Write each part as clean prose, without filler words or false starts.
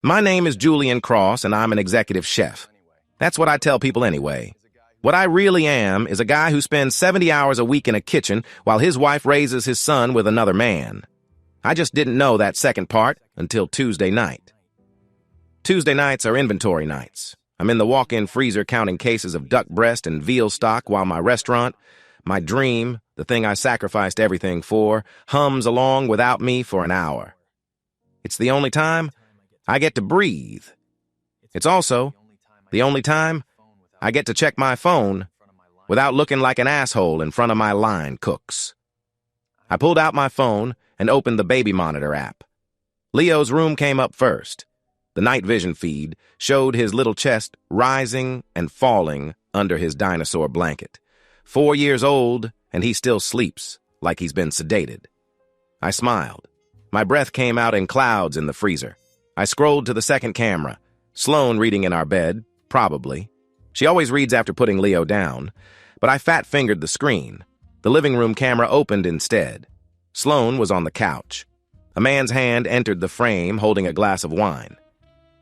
My name is Julian Cross, and I'm an executive chef. That's what I tell people anyway. What I really am is a guy who spends 70 hours a week in a kitchen while his wife raises his son with another man. I just didn't know that second part until Tuesday night. Tuesday nights are inventory nights. I'm in the walk-in freezer counting cases of duck breast and veal stock while my restaurant, my dream, the thing I sacrificed everything for, hums along without me for an hour. It's the only time I get to breathe. It's also the only time I get to check my phone without looking like an asshole in front of my line cooks. I pulled out my phone and opened the baby monitor app. Leo's room came up first. The night vision feed showed his little chest rising and falling under his dinosaur blanket. 4 years old, and he still sleeps like he's been sedated. I smiled. My breath came out in clouds in the freezer. I scrolled to the second camera. Sloane reading in our bed, probably. She always reads after putting Leo down, but I fat-fingered the screen. The living room camera opened instead. Sloane was on the couch. A man's hand entered the frame holding a glass of wine.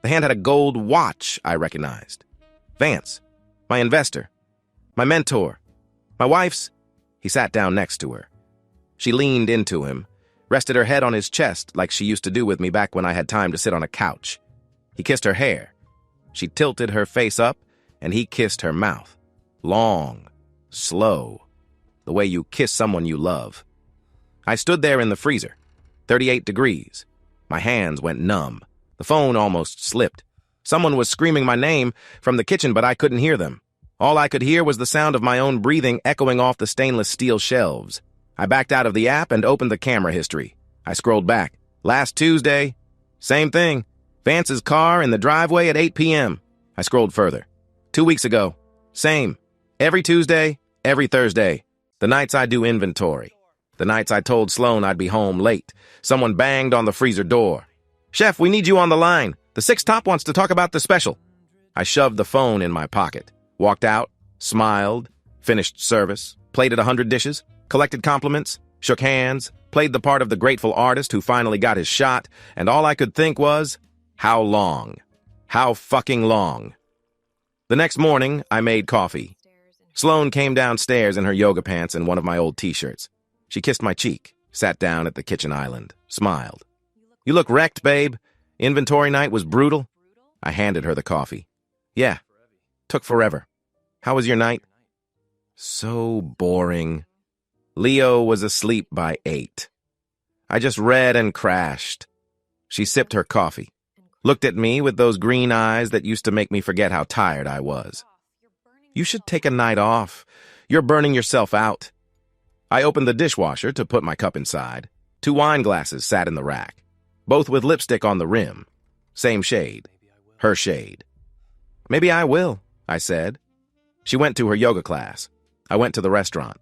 The hand had a gold watch I recognized. Vance, my investor, my mentor, my wife's. He sat down next to her. She leaned into him, rested her head on his chest like she used to do with me back when I had time to sit on a couch. He kissed her hair. She tilted her face up, and he kissed her mouth. Long, slow, the way you kiss someone you love. I stood there in the freezer, 38 degrees. My hands went numb. The phone almost slipped. Someone was screaming my name from the kitchen, but I couldn't hear them. All I could hear was the sound of my own breathing echoing off the stainless steel shelves. I backed out of the app and opened the camera history. I scrolled back. Last Tuesday, same thing. Vance's car in the driveway at 8 p.m. I scrolled further. 2 weeks ago, same. Every Tuesday, every Thursday. The nights I do inventory. The nights I told Sloane I'd be home late. Someone banged on the freezer door. "Chef, we need you on the line. The Six Top wants to talk about the special." I shoved the phone in my pocket, walked out, smiled, finished service, plated 100 dishes, collected compliments, shook hands, played the part of the grateful artist who finally got his shot, and all I could think was, how long? How fucking long? The next morning, I made coffee. Sloane came downstairs in her yoga pants and one of my old t-shirts. She kissed my cheek, sat down at the kitchen island, smiled. "You look wrecked, babe. Inventory night was brutal." I handed her the coffee. "Yeah, took forever. How was your night?" "So boring. Leo was asleep by 8. I just read and crashed." She sipped her coffee, looked at me with those green eyes that used to make me forget how tired I was. "You should take a night off. You're burning yourself out." I opened the dishwasher to put my cup inside. 2 wine glasses sat in the rack, both with lipstick on the rim. Same shade. Her shade. "Maybe I will," I said. She went to her yoga class. I went to the restaurant.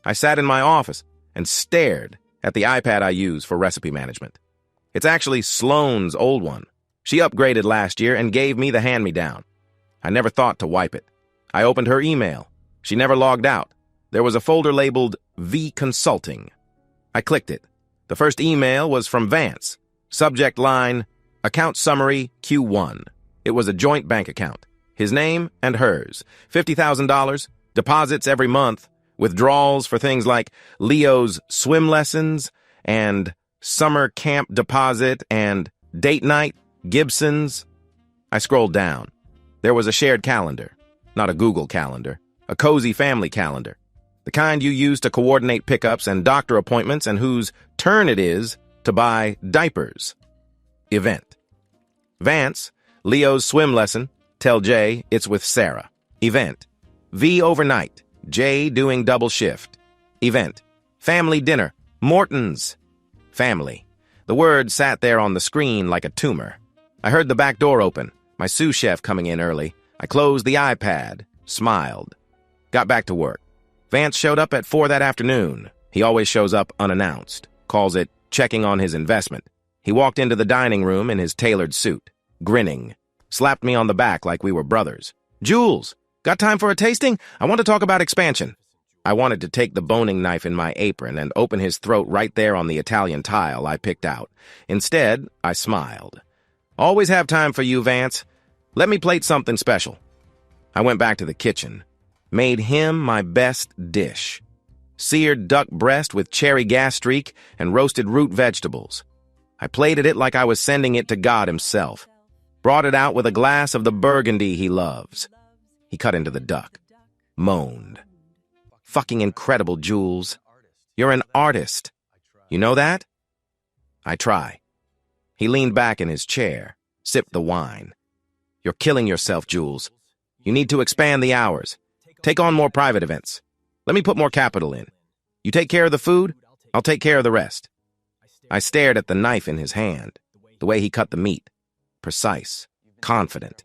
I sat in my office and stared at the iPad I use for recipe management. It's actually Sloane's old one. She upgraded last year and gave me the hand-me-down. I never thought to wipe it. I opened her email. She never logged out. There was a folder labeled V Consulting. I clicked it. The first email was from Vance. Subject line, Account Summary Q1. It was a joint bank account. His name and hers. $50,000, deposits every month, withdrawals for things like Leo's swim lessons and summer camp deposit and date night, Gibson's. I scrolled down. There was a shared calendar, not a Google calendar, a cozy family calendar, the kind you use to coordinate pickups and doctor appointments and whose turn it is to buy diapers. Event. Vance, Leo's swim lesson. Tell Jay it's with Sarah. Event. V overnight. Jay doing double shift. Event. Family dinner. Morton's. Family. The word sat there on the screen like a tumor. I heard the back door open, my sous chef coming in early. I closed the iPad, smiled. Got back to work. Vance showed up at 4 that afternoon. He always shows up unannounced. Calls it checking on his investment. He walked into the dining room in his tailored suit, grinning. Slapped me on the back like we were brothers. "Jules, got time for a tasting? I want to talk about expansion." I wanted to take the boning knife in my apron and open his throat right there on the Italian tile I picked out. Instead, I smiled. Always have time for you, Vance. Let me plate something special. I went back to the kitchen, made him my best dish. Seared duck breast with cherry gastrique and roasted root vegetables. I plated it like I was sending it to God himself. Brought it out with a glass of the burgundy he loves. He cut into the duck. Moaned. Fucking incredible, Jules. You're an artist. You know that? I try. He leaned back in his chair, sipped the wine. You're killing yourself, Jules. You need to expand the hours. Take on more private events. Let me put more capital in. You take care of the food, I'll take care of the rest. I stared at the knife in his hand, the way he cut the meat. Precise, confident,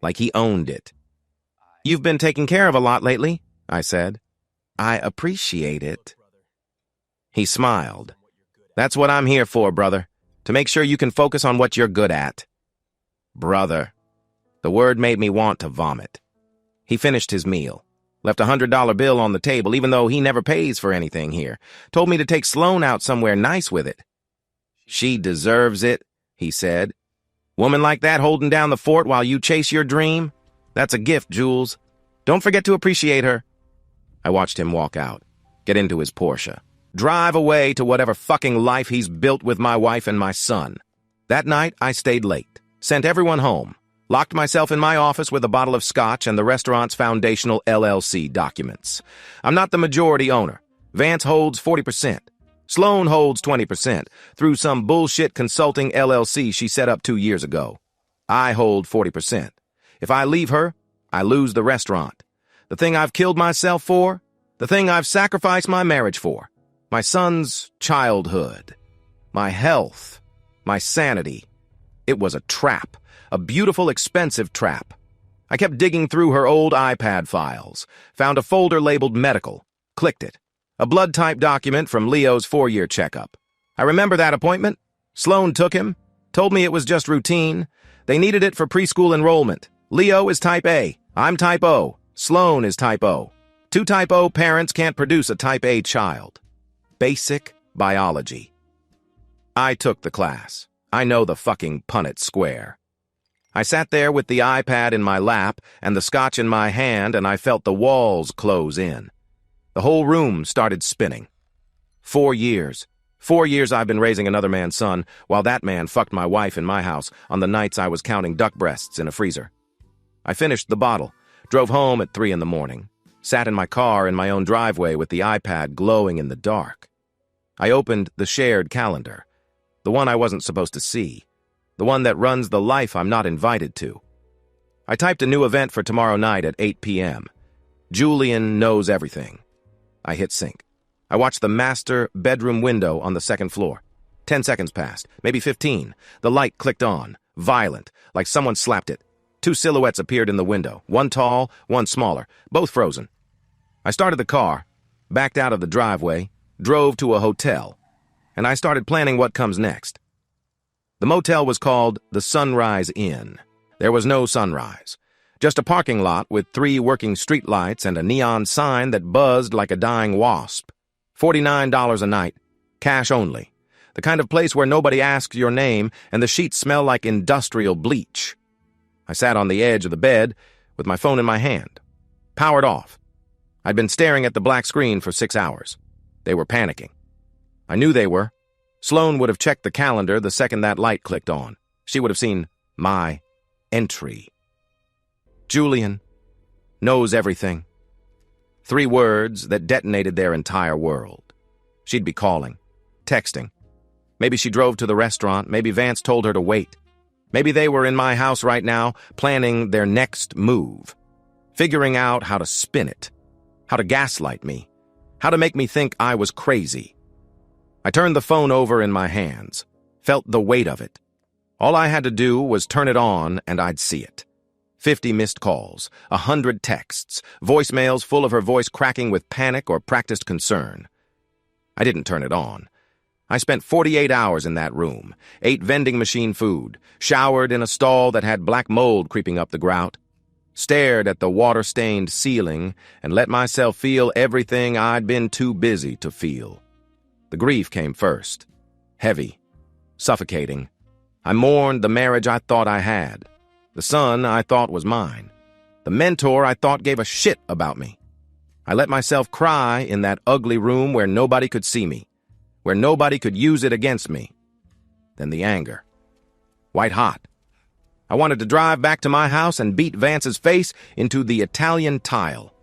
like he owned it. You've been taking care of a lot lately, I said. I appreciate it. He smiled. That's what I'm here for, brother, to make sure you can focus on what you're good at. Brother. The word made me want to vomit. He finished his meal, left a $100 bill on the table even though he never pays for anything here, told me to take Sloane out somewhere nice with it. She deserves it, he said. Woman like that holding down the fort while you chase your dream? That's a gift, Jules. Don't forget to appreciate her. I watched him walk out, get into his Porsche, drive away to whatever fucking life he's built with my wife and my son. That night, I stayed late, sent everyone home, locked myself in my office with a bottle of scotch and the restaurant's foundational LLC documents. I'm not the majority owner. Vance holds 40%. Sloane holds 20% through some bullshit consulting LLC she set up 2 years ago. I hold 40%. If I leave her, I lose the restaurant. The thing I've killed myself for, the thing I've sacrificed my marriage for, my son's childhood, my health, my sanity. It was a trap, a beautiful, expensive trap. I kept digging through her old iPad files, found a folder labeled medical, clicked it. A blood-type document from Leo's 4-year checkup. I remember that appointment. Sloane took him, told me it was just routine. They needed it for preschool enrollment. Leo is type A. I'm type O. Sloane is type O. 2 type O parents can't produce a type A child. Basic biology. I took the class. I know the fucking Punnett square. I sat there with the iPad in my lap and the scotch in my hand, and I felt the walls close in. The whole room started spinning. 4 years. 4 years I've been raising another man's son, while that man fucked my wife in my house on the nights I was counting duck breasts in a freezer. I finished the bottle, drove home at 3 in the morning, sat in my car in my own driveway with the iPad glowing in the dark. I opened the shared calendar, the one I wasn't supposed to see, the one that runs the life I'm not invited to. I typed a new event for tomorrow night at 8 p.m. Julian knows everything. I hit sync. I watched the master bedroom window on the 2nd floor. 10 seconds passed, maybe 15. The light clicked on, violent, like someone slapped it. 2 silhouettes appeared in the window, one tall, one smaller, both frozen. I started the car, backed out of the driveway, drove to a hotel, and I started planning what comes next. The motel was called the Sunrise Inn. There was no sunrise. Just a parking lot with 3 working streetlights and a neon sign that buzzed like a dying wasp. $49 a night, cash only. The kind of place where nobody asks your name and the sheets smell like industrial bleach. I sat on the edge of the bed with my phone in my hand. Powered off. I'd been staring at the black screen for 6 hours. They were panicking. I knew they were. Sloane would have checked the calendar the second that light clicked on. She would have seen my entry. Julian knows everything. 3 words that detonated their entire world. She'd be calling, texting. Maybe she drove to the restaurant. Maybe Vance told her to wait. Maybe they were in my house right now, planning their next move. Figuring out how to spin it. How to gaslight me. How to make me think I was crazy. I turned the phone over in my hands. Felt the weight of it. All I had to do was turn it on and I'd see it. 50 missed calls, 100 texts, voicemails full of her voice cracking with panic or practiced concern. I didn't turn it on. I spent 48 hours in that room, ate vending machine food, showered in a stall that had black mold creeping up the grout, stared at the water-stained ceiling, and let myself feel everything I'd been too busy to feel. The grief came first. Heavy. Suffocating. I mourned the marriage I thought I had, the son I thought was mine, the mentor I thought gave a shit about me. I let myself cry in that ugly room where nobody could see me, where nobody could use it against me. Then the anger. White hot. I wanted to drive back to my house and beat Vance's face into the Italian tile.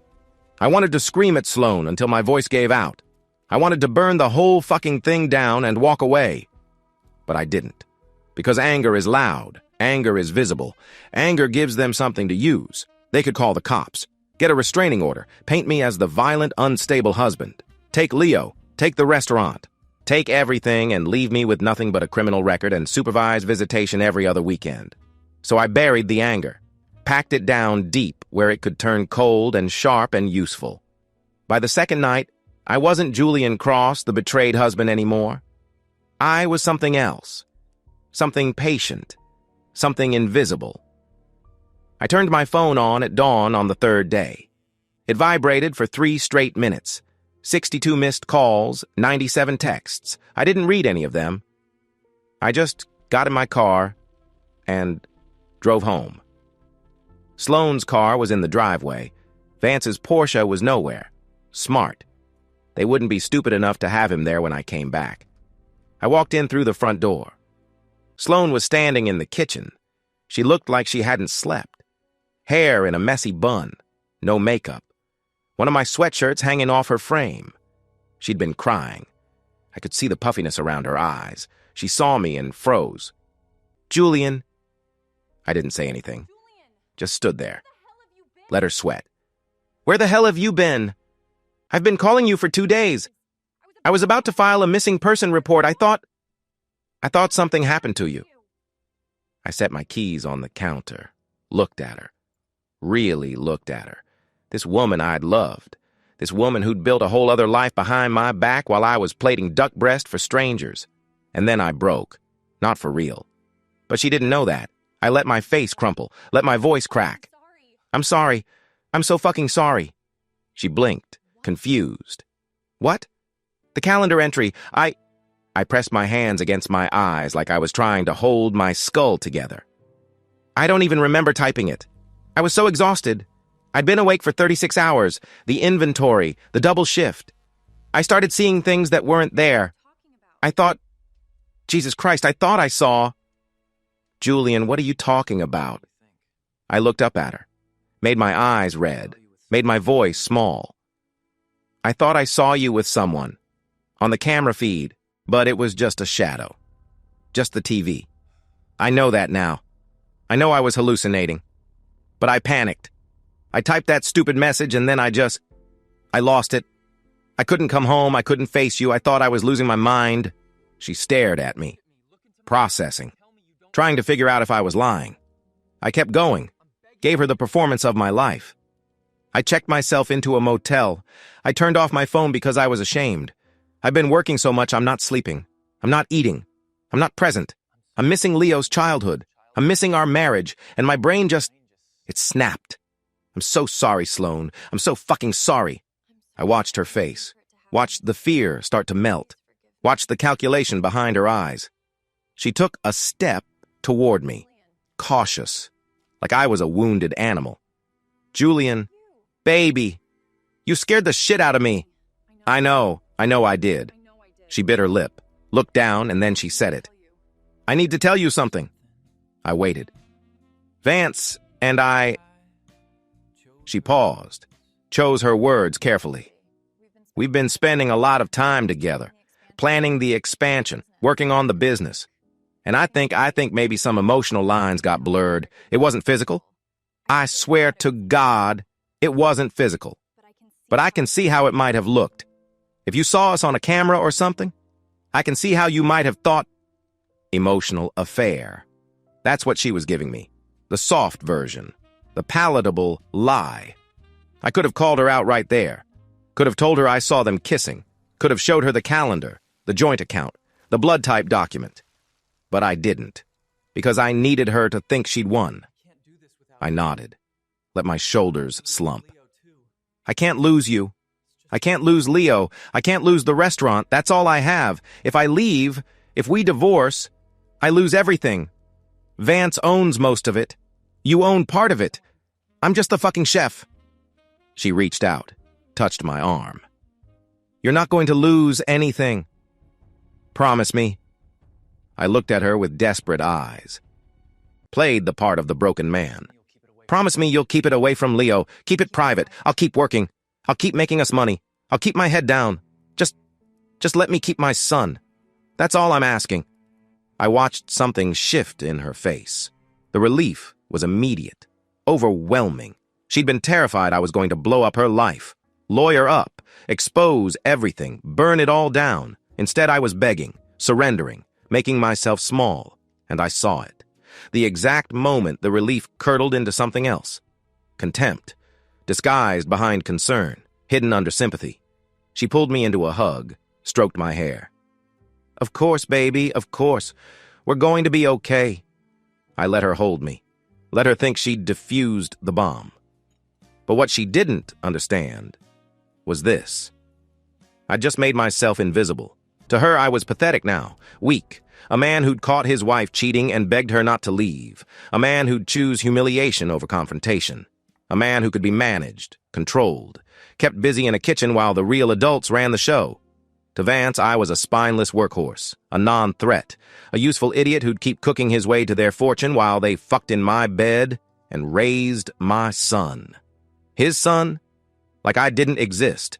I wanted to scream at Sloan until my voice gave out. I wanted to burn the whole fucking thing down and walk away. But I didn't. Because anger is loud. Anger is visible. Anger gives them something to use. They could call the cops, get a restraining order, paint me as the violent, unstable husband. Take Leo, take the restaurant, take everything and leave me with nothing but a criminal record and supervised visitation every other weekend. So I buried the anger, packed it down deep where it could turn cold and sharp and useful. By the second night, I wasn't Julian Cross, the betrayed husband, anymore. I was something else, something patient, something invisible. I turned my phone on at dawn on the third day. It vibrated for 3 straight minutes, 62 missed calls, 97 texts. I didn't read any of them. I just got in my car and drove home. Sloane's car was in the driveway. Vance's Porsche was nowhere. Smart. They wouldn't be stupid enough to have him there when I came back. I walked in through the front door. Sloane was standing in the kitchen. She looked like she hadn't slept. Hair in a messy bun. No makeup. One of my sweatshirts hanging off her frame. She'd been crying. I could see the puffiness around her eyes. She saw me and froze. "Julian." I didn't say anything. Just stood there. Let her sweat. "Where the hell have you been? I've been calling you for 2 days. I was about to file a missing person report. I thought something happened to you." I set my keys on the counter, looked at her. Really looked at her. This woman I'd loved. This woman who'd built a whole other life behind my back while I was plating duck breast for strangers. And then I broke. Not for real. But she didn't know that. I let my face crumple, let my voice crack. "I'm sorry. I'm so fucking sorry." She blinked, confused. "What?" "The calendar entry. I pressed my hands against my eyes like I was trying to hold my skull together. I don't even remember typing it. I was so exhausted. I'd been awake for 36 hours, the inventory, the double shift. I started seeing things that weren't there. I thought, Jesus Christ, I thought I saw... "Julian, what are you talking about?" I looked up at her, made my eyes red, made my voice small. "I thought I saw you with someone, on the camera feed, but it was just a shadow. Just the TV. I know that now. I know I was hallucinating. But I panicked. I typed that stupid message and then I lost it. I couldn't come home, I couldn't face you, I thought I was losing my mind." She stared at me, processing, trying to figure out if I was lying. I kept going, gave her the performance of my life. I checked myself into a motel. I turned off my phone because I was ashamed. I've been working so much I'm not sleeping. I'm not eating. I'm not present. I'm missing Leo's childhood. I'm missing our marriage, and my brain it snapped. "I'm so sorry, Sloane. I'm so fucking sorry." I watched her face, watched the fear start to melt, watched the calculation behind her eyes. She took a step toward me, cautious, like I was a wounded animal. "Julian, baby, you scared the shit out of me." I know I did." She bit her lip, looked down, and then she said it. "I need to tell you something." I waited. "Vance and I..." She paused, chose her words carefully. "We've been spending a lot of time together, planning the expansion, working on the business. And I think maybe some emotional lines got blurred. It wasn't physical. I swear to God, it wasn't physical. But I can see how it might have looked. If you saw us on a camera or something, I can see how you might have thought emotional affair. That's what she was giving me. The soft version. The palatable lie. I could have called her out right there. Could have told her I saw them kissing. Could have showed her the calendar, the joint account, the blood type document. But I didn't, because I needed her to think she'd won. I nodded, let my shoulders slump. I can't lose you. I can't lose Leo. I can't lose the restaurant. That's all I have. If I leave, if we divorce, I lose everything. Vance owns most of it. You own part of it. I'm just the fucking chef. She reached out, touched my arm. You're not going to lose anything. Promise me. I looked at her with desperate eyes. Played the part of the broken man. Promise me you'll keep it away from Leo. Keep it private. I'll keep working. I'll keep making us money. I'll keep my head down. Just let me keep my son. That's all I'm asking. I watched something shift in her face. The relief was immediate, overwhelming. She'd been terrified I was going to blow up her life, lawyer up, expose everything, burn it all down. Instead, I was begging, surrendering, making myself small, and I saw it. The exact moment the relief curdled into something else. Contempt, disguised behind concern, hidden under sympathy. She pulled me into a hug, stroked my hair. Of course, baby, of course. We're going to be okay. I let her hold me, let her think she'd defused the bomb. But what she didn't understand was this. I just made myself invisible. To her, I was pathetic now, weak, a man who'd caught his wife cheating and begged her not to leave, a man who'd choose humiliation over confrontation, a man who could be managed, controlled, kept busy in a kitchen while the real adults ran the show. To Vance, I was a spineless workhorse, a non-threat, a useful idiot who'd keep cooking his way to their fortune while they fucked in my bed and raised my son. His son? Like I didn't exist.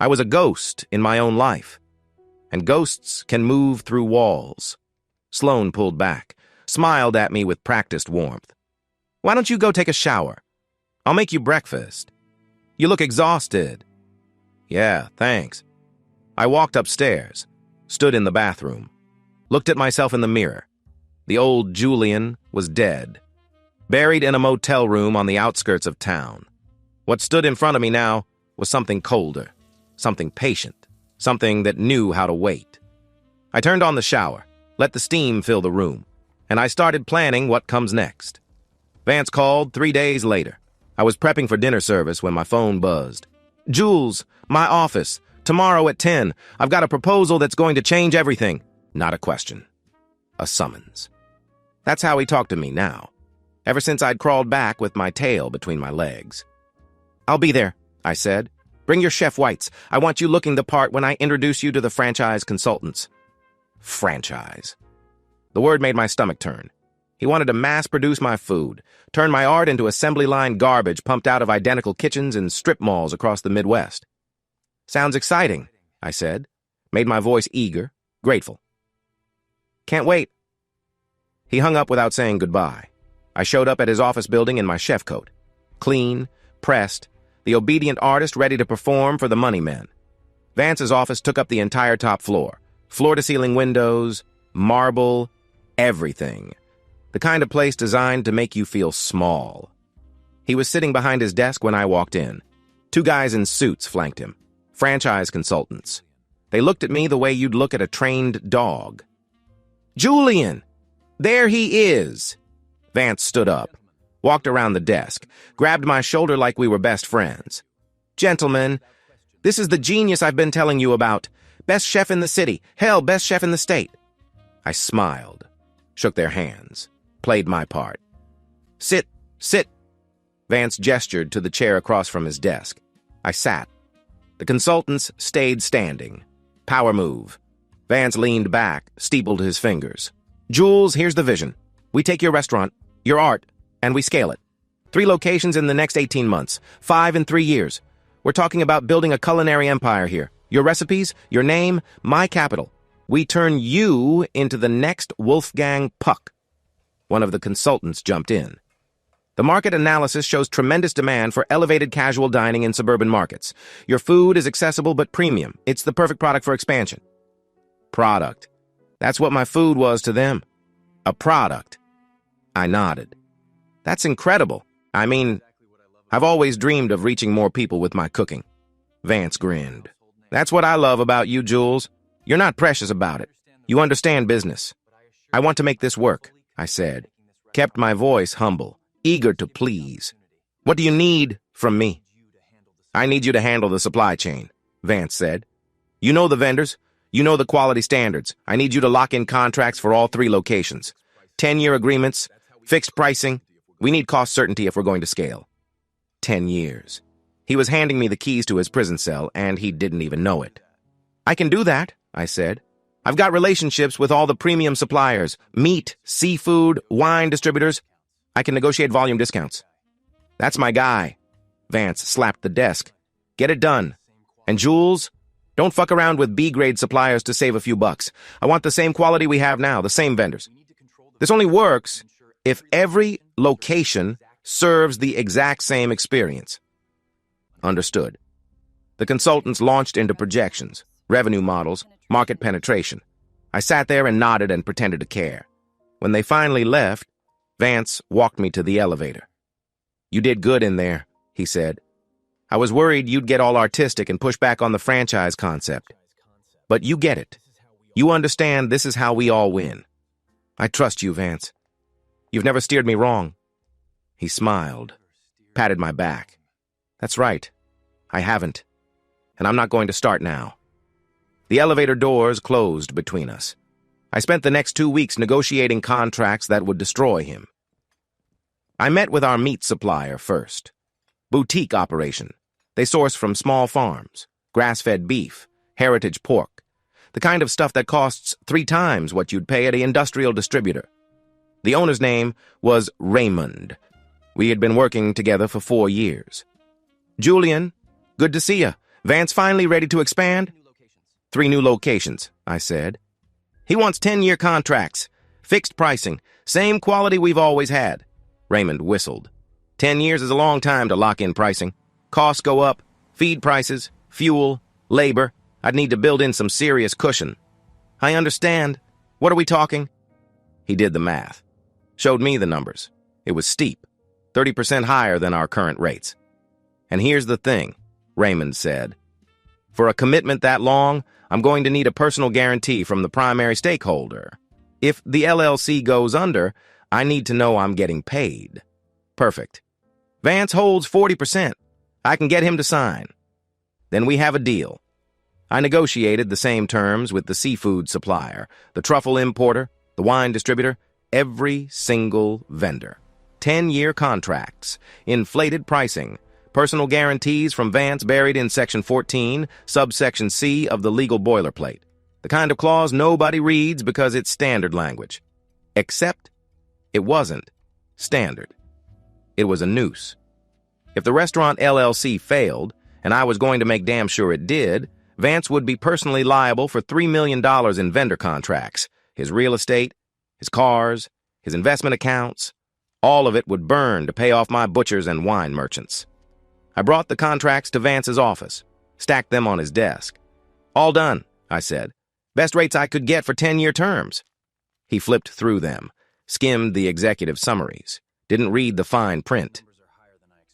I was a ghost in my own life. And ghosts can move through walls. Sloane pulled back, smiled at me with practiced warmth. Why don't you go take a shower? I'll make you breakfast. You look exhausted. Yeah, thanks. I walked upstairs, stood in the bathroom, looked at myself in the mirror. The old Julian was dead, buried in a motel room on the outskirts of town. What stood in front of me now was something colder, something patient, something that knew how to wait. I turned on the shower, let the steam fill the room, and I started planning what comes next. Vance called 3 days later. I was prepping for dinner service when my phone buzzed. Jules, my office. Tomorrow at 10, I've got a proposal that's going to change everything. Not a question. A summons. That's how he talked to me now, ever since I'd crawled back with my tail between my legs. I'll be there, I said. Bring your chef whites. I want you looking the part when I introduce you to the franchise consultants. Franchise. The word made my stomach turn. He wanted to mass-produce my food, turn my art into assembly line garbage pumped out of identical kitchens and strip malls across the Midwest. Sounds exciting, I said, made my voice eager, grateful. Can't wait. He hung up without saying goodbye. I showed up at his office building in my chef coat. Clean, pressed, the obedient artist ready to perform for the money men. Vance's office took up the entire top floor. Floor-to-ceiling windows, marble, everything. The kind of place designed to make you feel small. He was sitting behind his desk when I walked in. 2 guys in suits flanked him. Franchise consultants. They looked at me the way you'd look at a trained dog. Julian! There he is! Vance stood up, walked around the desk, grabbed my shoulder like we were best friends. Gentlemen, this is the genius I've been telling you about. Best chef in the city. Hell, best chef in the state. I smiled, shook their hands, played my part. Sit, sit. Vance gestured to the chair across from his desk. I sat. The consultants stayed standing. Power move. Vance leaned back, steepled his fingers. Jules, here's the vision. We take your restaurant, your art, and we scale it. 3 locations in the next 18 months, 5 in 3 years. We're talking about building a culinary empire here. Your recipes, your name, my capital. We turn you into the next Wolfgang Puck. One of the consultants jumped in. The market analysis shows tremendous demand for elevated casual dining in suburban markets. Your food is accessible but premium. It's the perfect product for expansion. Product. That's what my food was to them. A product. I nodded. That's incredible. I mean, I've always dreamed of reaching more people with my cooking. Vance grinned. That's what I love about you, Jules. You're not precious about it. You understand business. I want to make this work, I said. Kept my voice humble, eager to please. What do you need from me? I need you to handle the supply chain, Vance said. You know the vendors. You know the quality standards. I need you to lock in contracts for all 3 locations. 10-year agreements, fixed pricing. We need cost certainty if we're going to scale. 10 years. He was handing me the keys to his prison cell, and he didn't even know it. I can do that, I said. I've got relationships with all the premium suppliers, meat, seafood, wine distributors. I can negotiate volume discounts. That's my guy. Vance slapped the desk. Get it done. And Jules, don't fuck around with B-grade suppliers to save a few bucks. I want the same quality we have now, the same vendors. This only works if every location serves the exact same experience. Understood. The consultants launched into projections, revenue models, market penetration. I sat there and nodded and pretended to care. When they finally left, Vance walked me to the elevator. You did good in there, he said. I was worried you'd get all artistic and push back on the franchise concept. But you get it. You understand this is how we all win. I trust you, Vance. You've never steered me wrong. He smiled, patted my back. That's right. I haven't. And I'm not going to start now. The elevator doors closed between us. I spent the next 2 weeks negotiating contracts that would destroy him. I met with our meat supplier first. Boutique operation. They source from small farms, grass-fed beef, heritage pork, the kind of stuff that costs 3 times what you'd pay at an industrial distributor. The owner's name was Raymond. We had been working together for 4 years. Julian, good to see you. Vance finally ready to expand? 3 new locations, I said. He wants 10-year contracts, fixed pricing, same quality we've always had. Raymond whistled. 10 years is a long time to lock in pricing. Costs go up, feed prices, fuel, labor. I'd need to build in some serious cushion. I understand. What are we talking? He did the math. Showed me the numbers. It was steep, 30% higher than our current rates. And here's the thing, Raymond said. For a commitment that long, I'm going to need a personal guarantee from the primary stakeholder. If the LLC goes under, I need to know I'm getting paid. Perfect. Vance holds 40%. I can get him to sign. Then we have a deal. I negotiated the same terms with the seafood supplier, the truffle importer, the wine distributor, every single vendor. 10-year contracts, inflated pricing, personal guarantees from Vance buried in Section 14, subsection C of the legal boilerplate. The kind of clause nobody reads because it's standard language. Except it wasn't standard. It was a noose. If the restaurant LLC failed, and I was going to make damn sure it did, Vance would be personally liable for $3 million in vendor contracts, his real estate, his cars, his investment accounts. All of it would burn to pay off my butchers and wine merchants. I brought the contracts to Vance's office, stacked them on his desk. All done, I said. Best rates I could get for 10-year terms. He flipped through them, skimmed the executive summaries, didn't read the fine print.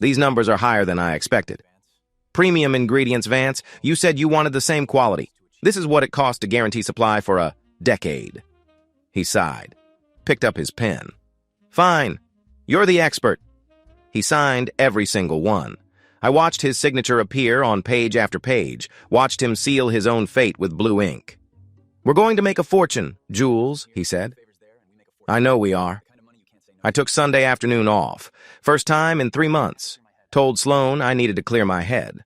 These numbers are higher than I expected. Premium ingredients, Vance. You said you wanted the same quality. This is what it costs to guarantee supply for a decade. He sighed, picked up his pen. Fine. You're the expert. He signed every single one. I watched his signature appear on page after page, watched him seal his own fate with blue ink. We're going to make a fortune, Jules, he said. I know we are. I took Sunday afternoon off. First time in 3 months. Told Sloan I needed to clear my head.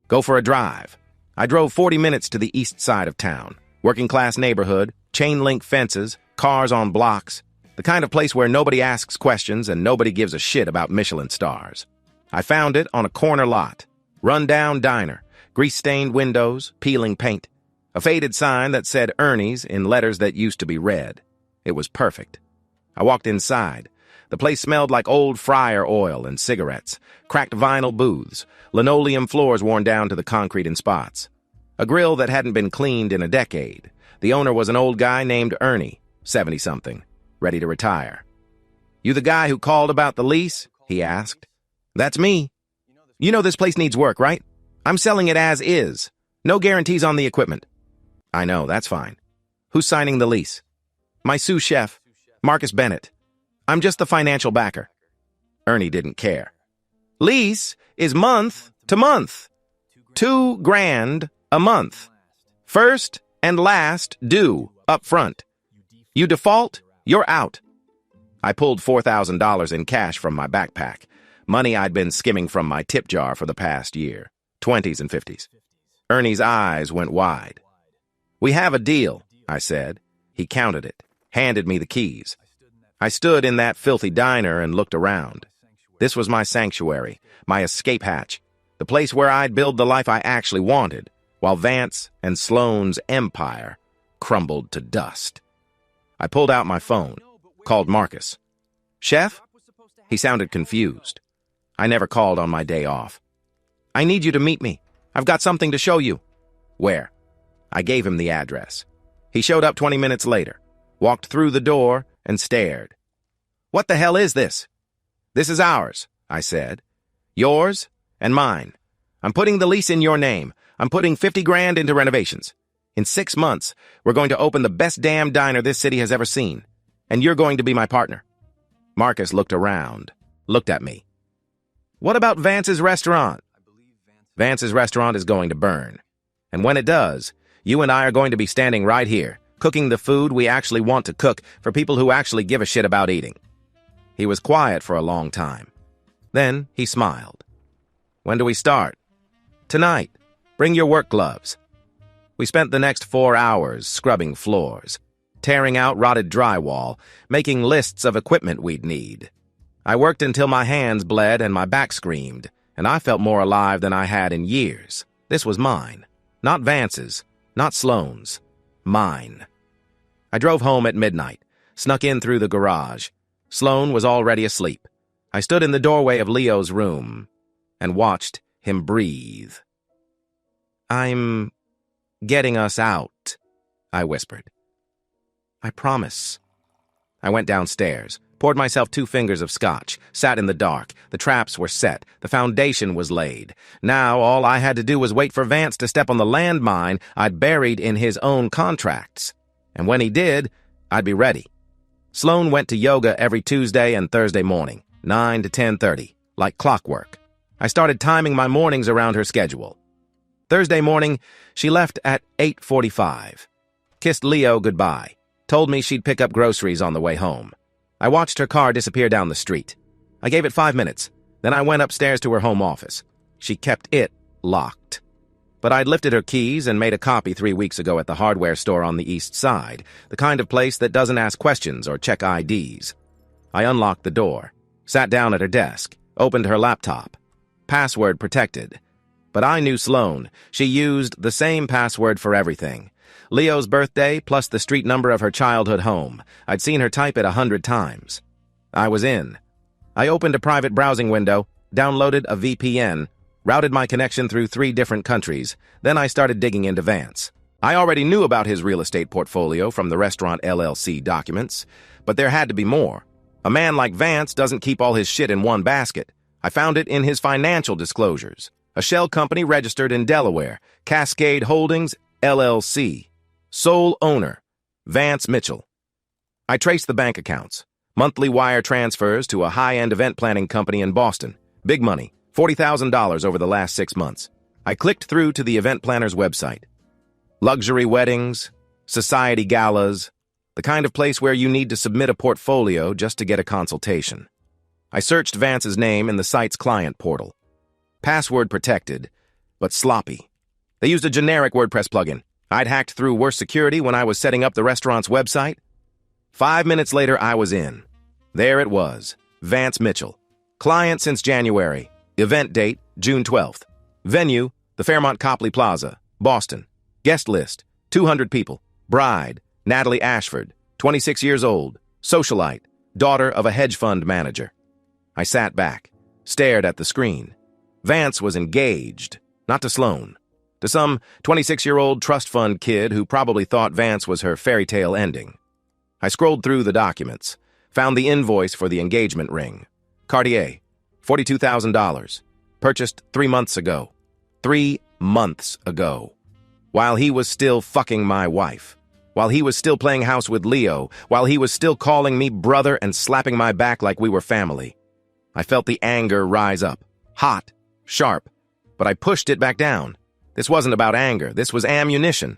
Go for a drive. I drove 40 minutes to the east side of town. Working-class neighborhood, chain-link fences, cars on blocks. The kind of place where nobody asks questions and nobody gives a shit about Michelin stars. I found it on a corner lot. Run-down diner, grease-stained windows, peeling paint. A faded sign that said Ernie's in letters that used to be red. It was perfect. I walked inside. The place smelled like old fryer oil and cigarettes, cracked vinyl booths, linoleum floors worn down to the concrete in spots. A grill that hadn't been cleaned in a decade. The owner was an old guy named Ernie, 70-something, ready to retire. You the guy who called about the lease? He asked. That's me. You know this place needs work, right? I'm selling it as is. No guarantees on the equipment. I know, that's fine. Who's signing the lease? My sous chef, Marcus Bennett. I'm just the financial backer. Ernie didn't care. Lease is month to month. $2,000 a month. First And last, due, up front. You default, you're out. I pulled $4,000 in cash from my backpack, money I'd been skimming from my tip jar for the past year, 20s and 50s. Ernie's eyes went wide. We have a deal, I said. He counted it, handed me the keys. I stood in that filthy diner and looked around. This was my sanctuary, my escape hatch, the place where I'd build the life I actually wanted, while Vance and Sloane's empire crumbled to dust. I pulled out my phone, called Marcus. Chef? He sounded confused. I never called on my day off. I need you to meet me. I've got something to show you. Where? I gave him the address. He showed up 20 minutes later, walked through the door, and stared. What the hell is this? This is ours, I said. Yours and mine. I'm putting the lease in your name. I'm putting 50 grand into renovations. In 6 months, we're going to open the best damn diner this city has ever seen. And you're going to be my partner. Marcus looked around, looked at me. What about Vance's restaurant? Vance's restaurant is going to burn. And when it does, you and I are going to be standing right here, cooking the food we actually want to cook for people who actually give a shit about eating. He was quiet for a long time. Then he smiled. When do we start? Tonight. Bring your work gloves. We spent the next 4 hours scrubbing floors, tearing out rotted drywall, making lists of equipment we'd need. I worked until my hands bled and my back screamed, and I felt more alive than I had in years. This was mine. Not Vance's, not Sloane's. Mine. I drove home at midnight, snuck in through the garage. Sloane was already asleep. I stood in the doorway of Leo's room and watched him breathe. I'm getting us out, I whispered. I promise. I went downstairs, poured myself 2 fingers of scotch, sat in the dark. The traps were set. The foundation was laid. Now all I had to do was wait for Vance to step on the landmine I'd buried in his own contracts. And when he did, I'd be ready. Sloane went to yoga every Tuesday and Thursday morning, 9 to 10:30, like clockwork. I started timing my mornings around her schedule. Thursday morning, she left at 8:45. Kissed Leo goodbye. Told me she'd pick up groceries on the way home. I watched her car disappear down the street. I gave it 5 minutes. Then I went upstairs to her home office. She kept it locked. But I'd lifted her keys and made a copy 3 weeks ago at the hardware store on the east side, the kind of place that doesn't ask questions or check IDs. I unlocked the door, sat down at her desk, opened her laptop. Password protected. But I knew Sloane. She used the same password for everything. Leo's birthday plus the street number of her childhood home. I'd seen her type it 100 times. I was in. I opened a private browsing window, downloaded a VPN, routed my connection through 3 different countries. Then I started digging into Vance. I already knew about his real estate portfolio from the restaurant LLC documents, but there had to be more. A man like Vance doesn't keep all his shit in one basket. I found it in his financial disclosures. A shell company registered in Delaware, Cascade Holdings, LLC. Sole owner, Vance Mitchell. I traced the bank accounts. Monthly wire transfers to a high-end event planning company in Boston. Big money, $40,000 over the last 6 months. I clicked through to the event planner's website. Luxury weddings, society galas, the kind of place where you need to submit a portfolio just to get a consultation. I searched Vance's name in the site's client portal. Password protected, but sloppy. They used a generic WordPress plugin. I'd hacked through worse security when I was setting up the restaurant's website. 5 minutes later, I was in. There it was, Vance Mitchell. Client since January. Event date, June 12th. Venue, the Fairmont Copley Plaza, Boston. Guest list, 200 people. Bride, Natalie Ashford, 26 years old. Socialite, daughter of a hedge fund manager. I sat back, stared at the screen. Vance was engaged, not to Sloane. To some 26-year-old trust fund kid who probably thought Vance was her fairy tale ending. I scrolled through the documents, found the invoice for the engagement ring. Cartier, $42,000. Purchased 3 months ago. 3 months ago. While he was still fucking my wife. While he was still playing house with Leo. While he was still calling me brother and slapping my back like we were family. I felt the anger rise up. Hot. Sharp. But I pushed it back down. This wasn't about anger. This was ammunition.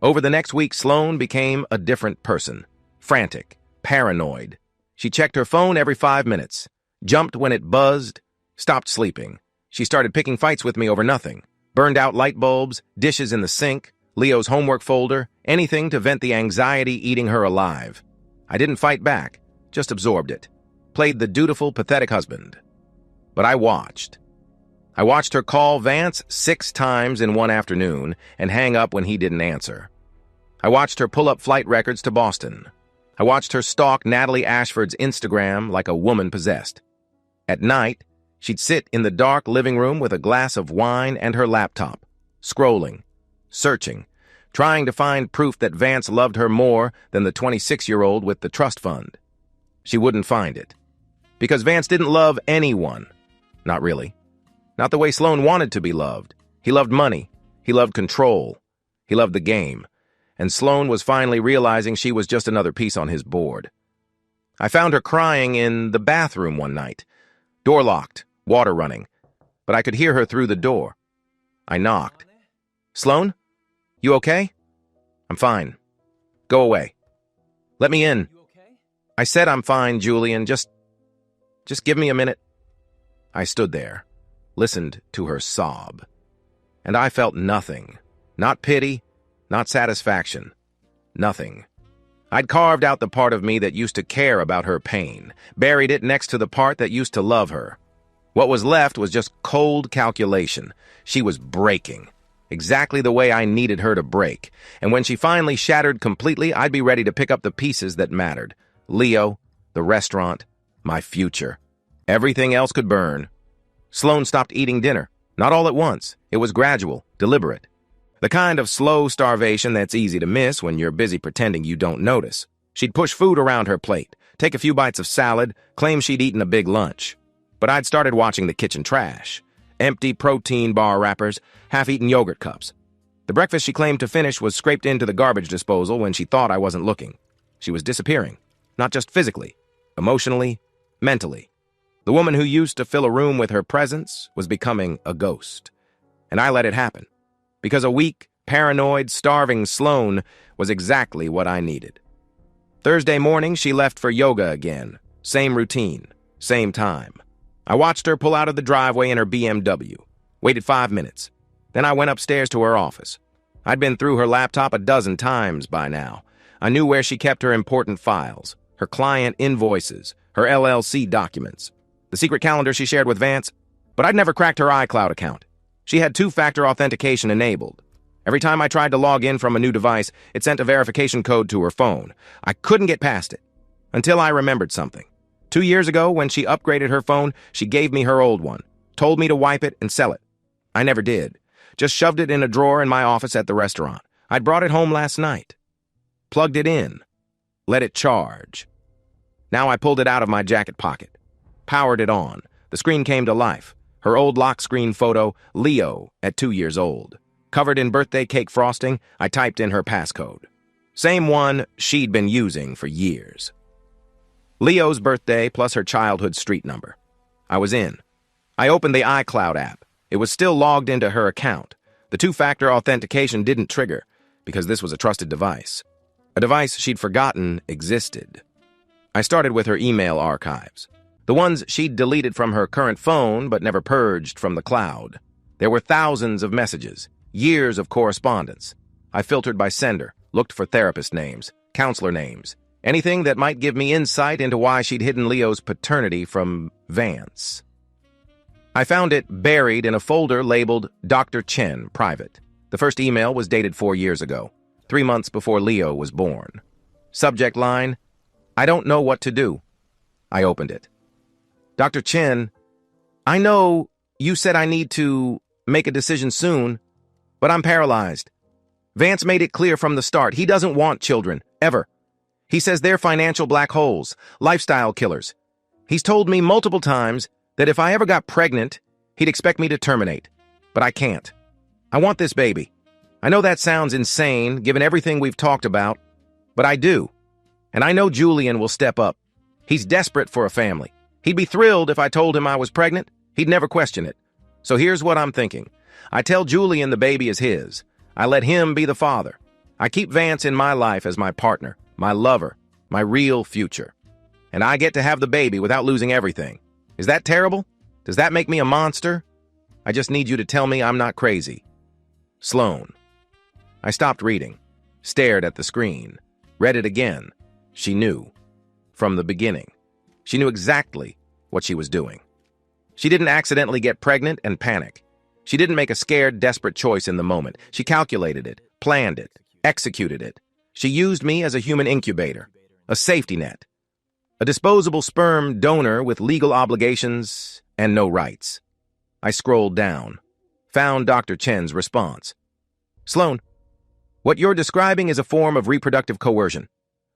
Over the next week, Sloane became a different person. Frantic, paranoid. She checked her phone every 5 minutes, jumped when it buzzed, stopped sleeping. She started picking fights with me over nothing. Burned out light bulbs, dishes in the sink, Leo's homework folder, anything to vent the anxiety eating her alive. I didn't fight back, just absorbed it. Played the dutiful, pathetic husband. But I watched. I watched her call Vance 6 times in one afternoon and hang up when he didn't answer. I watched her pull up flight records to Boston. I watched her stalk Natalie Ashford's Instagram like a woman possessed. At night, she'd sit in the dark living room with a glass of wine and her laptop, scrolling, searching, trying to find proof that Vance loved her more than the 26-year-old with the trust fund. She wouldn't find it. Because Vance didn't love anyone. Not really. Not the way Sloane wanted to be loved. He loved money. He loved control. He loved the game. And Sloane was finally realizing she was just another piece on his board. I found her crying in the bathroom one night. Door locked, water running. But I could hear her through the door. I knocked. "Sloane? You okay?" "I'm fine. Go away." "Let me in." "I said I'm fine, Julian. Just give me a minute." I stood there, listened to her sob. And I felt nothing. Not pity, not satisfaction. Nothing. I'd carved out the part of me that used to care about her pain, buried it next to the part that used to love her. What was left was just cold calculation. She was breaking. Exactly the way I needed her to break. And when she finally shattered completely, I'd be ready to pick up the pieces that mattered. Leo, the restaurant, my future. Everything else could burn. Sloane stopped eating dinner. Not all at once. It was gradual, deliberate. The kind of slow starvation that's easy to miss when you're busy pretending you don't notice. She'd push food around her plate, take a few bites of salad, claim she'd eaten a big lunch. But I'd started watching the kitchen trash. Empty protein bar wrappers, half-eaten yogurt cups. The breakfast she claimed to finish was scraped into the garbage disposal when she thought I wasn't looking. She was disappearing. Not just physically, emotionally, mentally. The woman who used to fill a room with her presence was becoming a ghost. And I let it happen. Because a weak, paranoid, starving Sloane was exactly what I needed. Thursday morning, she left for yoga again. Same routine, same time. I watched her pull out of the driveway in her BMW. Waited 5 minutes. Then I went upstairs to her office. I'd been through her laptop a dozen times by now. I knew where she kept her important files, her client invoices, her LLC documents, the secret calendar she shared with Vance, but I'd never cracked her iCloud account. She had 2-factor authentication enabled. Every time I tried to log in from a new device, it sent a verification code to her phone. I couldn't get past it. Until I remembered something. 2 years ago, when she upgraded her phone, she gave me her old one, told me to wipe it and sell it. I never did. Just shoved it in a drawer in my office at the restaurant. I'd brought it home last night. Plugged it in. Let it charge. Now I pulled it out of my jacket pocket. Powered it on. The screen came to life. Her old lock screen photo, Leo, at 2 years old. Covered in birthday cake frosting, I typed in her passcode. Same one she'd been using for years. Leo's birthday plus her childhood street number. I was in. I opened the iCloud app. It was still logged into her account. The 2-factor authentication didn't trigger, because this was a trusted device. A device she'd forgotten existed. I started with her email archives. The ones she'd deleted from her current phone but never purged from the cloud. There were thousands of messages, years of correspondence. I filtered by sender, looked for therapist names, counselor names, anything that might give me insight into why she'd hidden Leo's paternity from Vance. I found it buried in a folder labeled Dr. Chen, private. The first email was dated 4 years ago, 3 months before Leo was born. Subject line, "I don't know what to do." I opened it. "Dr. Chen, I know you said I need to make a decision soon, but I'm paralyzed. Vance made it clear from the start he doesn't want children, ever. He says they're financial black holes, lifestyle killers. He's told me multiple times that if I ever got pregnant, he'd expect me to terminate. But I can't. I want this baby. I know that sounds insane, given everything we've talked about, but I do. And I know Julian will step up. He's desperate for a family. He'd be thrilled if I told him I was pregnant. He'd never question it. So here's what I'm thinking. I tell Julian the baby is his. I let him be the father. I keep Vance in my life as my partner, my lover, my real future. And I get to have the baby without losing everything. Is that terrible? Does that make me a monster? I just need you to tell me I'm not crazy. Sloan. I stopped reading, stared at the screen, read it again. She knew. From the beginning. She knew exactly what she was doing. She didn't accidentally get pregnant and panic. She didn't make a scared, desperate choice in the moment. She calculated it, planned it, executed it. She used me as a human incubator, a safety net, a disposable sperm donor with legal obligations and no rights. I scrolled down, found Dr. Chen's response. Sloan, what you're describing is a form of reproductive coercion.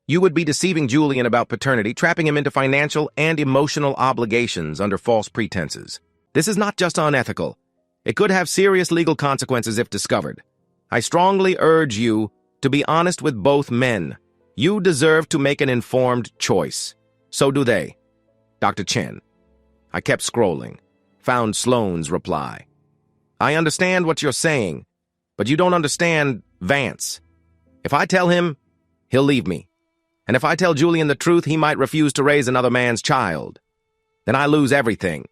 You would be deceiving Julian about paternity, trapping him into financial and emotional obligations under false pretenses. This is not just unethical. It could have serious legal consequences if discovered. I strongly urge you to be honest with both men. You deserve to make an informed choice. So do they. Dr. Chen. I kept scrolling, found Sloan's reply. I understand what you're saying, but you don't understand Vance. If I tell him, he'll leave me. And if I tell Julian the truth, he might refuse to raise another man's child. Then I lose everything.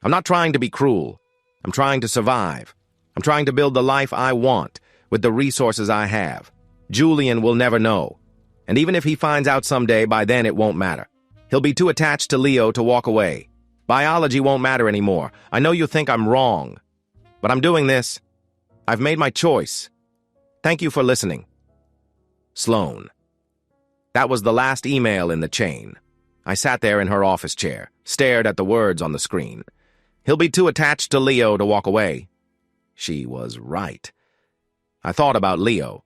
I'm not trying to be cruel. I'm trying to survive. I'm trying to build the life I want with the resources I have. Julian will never know. And even if he finds out someday, by then it won't matter. He'll be too attached to Leo to walk away. Biology won't matter anymore. I know you think I'm wrong. But I'm doing this. I've made my choice. Thank you for listening. Sloan. That was the last email in the chain. I sat there in her office chair, stared at the words on the screen. He'll be too attached to Leo to walk away. She was right. I thought about Leo,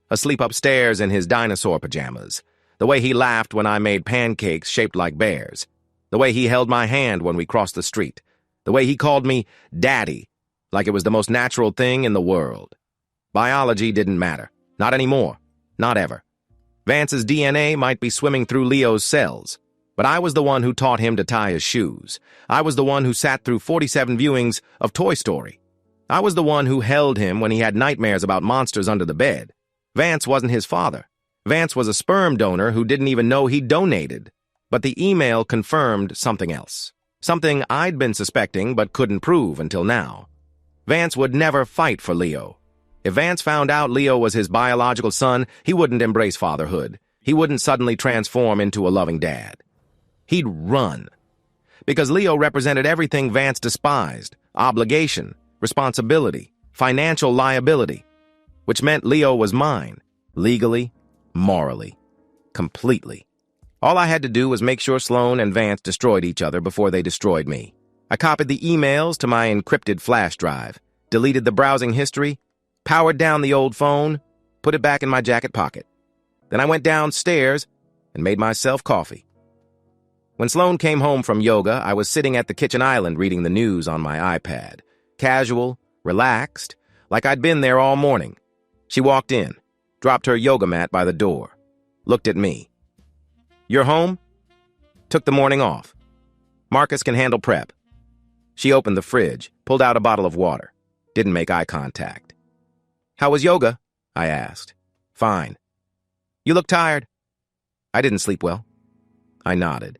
asleep upstairs in his dinosaur pajamas, the way he laughed when I made pancakes shaped like bears, the way he held my hand when we crossed the street, the way he called me Daddy, like it was the most natural thing in the world. Biology didn't matter. Not anymore. Not ever. Vance's DNA might be swimming through Leo's cells, but I was the one who taught him to tie his shoes. I was the one who sat through 47 viewings of Toy Story. I was the one who held him when he had nightmares about monsters under the bed. Vance wasn't his father. Vance was a sperm donor who didn't even know he donated. But the email confirmed something else. Something I'd been suspecting but couldn't prove until now. Vance would never fight for Leo. If Vance found out Leo was his biological son, he wouldn't embrace fatherhood. He wouldn't suddenly transform into a loving dad. He'd run. Because Leo represented everything Vance despised: obligation, responsibility, financial liability. Which meant Leo was mine, legally, morally, completely. All I had to do was make sure Sloan and Vance destroyed each other before they destroyed me. I copied the emails to my encrypted flash drive, deleted the browsing history, powered down the old phone, put it back in my jacket pocket. Then I went downstairs and made myself coffee. When Sloan came home from yoga, I was sitting at the kitchen island reading the news on my iPad. Casual, relaxed, like I'd been there all morning. She walked in, dropped her yoga mat by the door, looked at me. You're home? Took the morning off. Marcus can handle prep. She opened the fridge, pulled out a bottle of water. Didn't make eye contact. How was yoga? I asked. Fine. You look tired. I didn't sleep well. I nodded.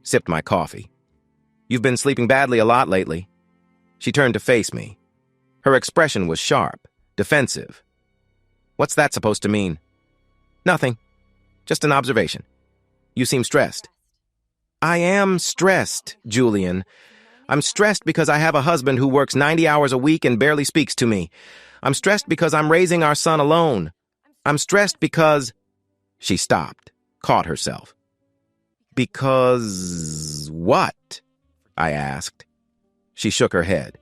Sipped my coffee. You've been sleeping badly a lot lately. She turned to face me. Her expression was sharp, defensive. What's that supposed to mean? Nothing. Just an observation. You seem stressed. I am stressed, Julian. I'm stressed because I have a husband who works 90 hours a week and barely speaks to me. I'm stressed because I'm raising our son alone. I'm stressed because... She stopped, caught herself. Because what? I asked. She shook her head.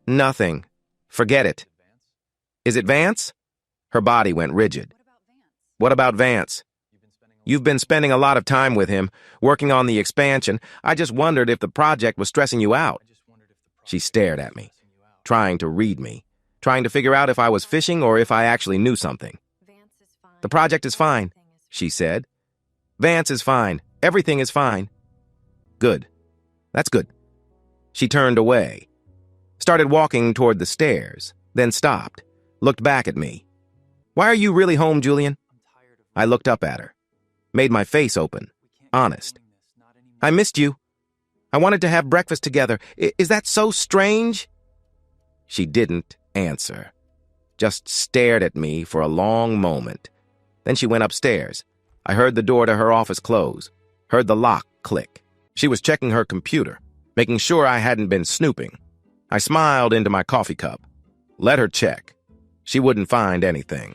Nothing. Forget it. Is it Vance? Her body went rigid. What about Vance? You've been spending a lot of time with him, working on the expansion. I just wondered if the project was stressing you out. She stared at me, trying to read me, trying to figure out if I was fishing or if I actually knew something. The project is fine, she said. Vance is fine. Everything is fine. Good. That's good. She turned away, started walking toward the stairs, then stopped, looked back at me. Why are you really home, Julian? I looked up at her, made my face open, honest. I missed you. I wanted to have breakfast together. Is that so strange? She didn't answer, just stared at me for a long moment. Then she went upstairs. I heard the door to her office close, heard the lock click. She was checking her computer, making sure I hadn't been snooping. I smiled into my coffee cup. Let her check. She wouldn't find anything.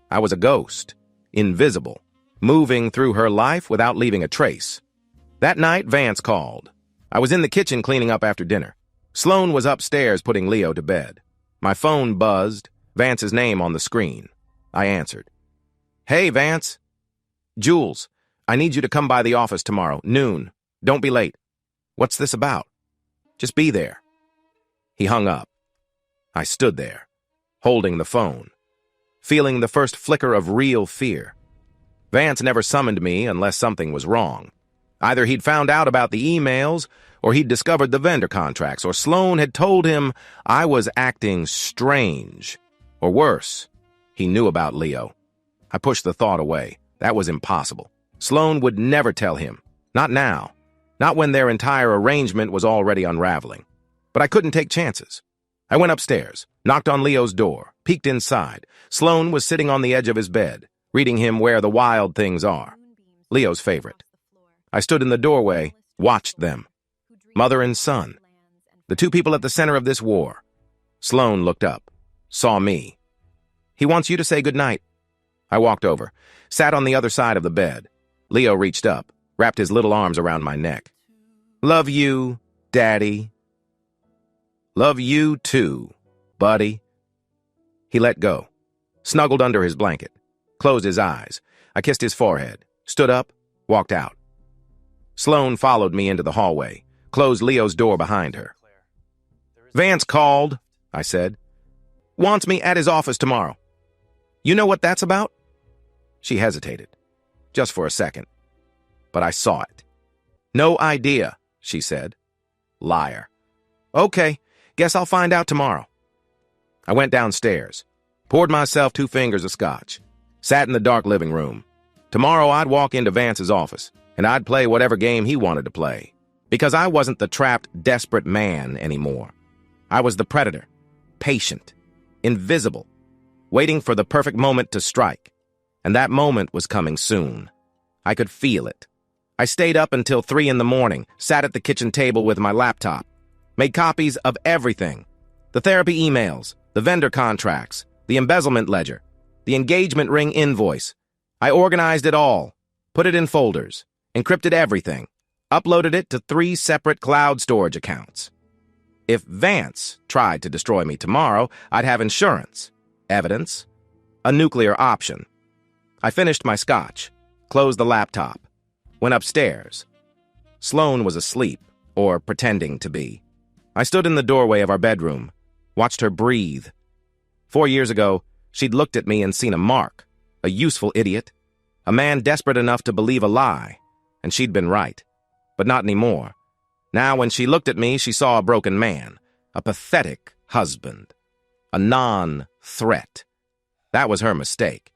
I was a ghost, invisible, moving through her life without leaving a trace. That night, Vance called. I was in the kitchen cleaning up after dinner. Sloan was upstairs putting Leo to bed. My phone buzzed, Vance's name on the screen. I answered. Hey, Vance. Jules, I need you to come by the office tomorrow, noon. Don't be late. What's this about? Just be there. He hung up. I stood there, holding the phone, feeling the first flicker of real fear. Vance never summoned me unless something was wrong. Either he'd found out about the emails, or he'd discovered the vendor contracts, or Sloan had told him I was acting strange. Or worse, he knew about Leo. I pushed the thought away. That was impossible. Sloan would never tell him. Not now. Not when their entire arrangement was already unraveling. But I couldn't take chances. I went upstairs, knocked on Leo's door, peeked inside. Sloan was sitting on the edge of his bed, reading him Where the Wild Things Are, Leo's favorite. I stood in the doorway, watched them. Mother and son. The two people at the center of this war. Sloan looked up, saw me. He wants you to say goodnight. I walked over, sat on the other side of the bed. Leo reached up, wrapped his little arms around my neck. Love you, Daddy. Love you too, buddy. He let go, snuggled under his blanket, closed his eyes. I kissed his forehead, stood up, walked out. Sloan followed me into the hallway, closed Leo's door behind her. Vance called, I said. Wants me at his office tomorrow. You know what that's about? She hesitated, just for a second. But I saw it. No idea, she said. Liar. Okay, guess I'll find out tomorrow. I went downstairs, poured myself 2 fingers of scotch, sat in the dark living room. Tomorrow I'd walk into Vance's office, and I'd play whatever game he wanted to play. Because I wasn't the trapped, desperate man anymore. I was the predator, patient, invisible, waiting for the perfect moment to strike. And that moment was coming soon. I could feel it. I stayed up until 3 in the morning, sat at the kitchen table with my laptop, made copies of everything. The therapy emails, the vendor contracts, the embezzlement ledger, the engagement ring invoice. I organized it all, put it in folders, encrypted everything, uploaded it to 3 separate cloud storage accounts. If Vance tried to destroy me tomorrow, I'd have insurance, evidence, a nuclear option. I finished my scotch, closed the laptop, went upstairs. Sloan was asleep, or pretending to be. I stood in the doorway of our bedroom, watched her breathe. 4 years ago, she'd looked at me and seen a mark, a useful idiot, a man desperate enough to believe a lie, and she'd been right. But not anymore. Now, when she looked at me, she saw a broken man, a pathetic husband, a non-threat. That was her mistake.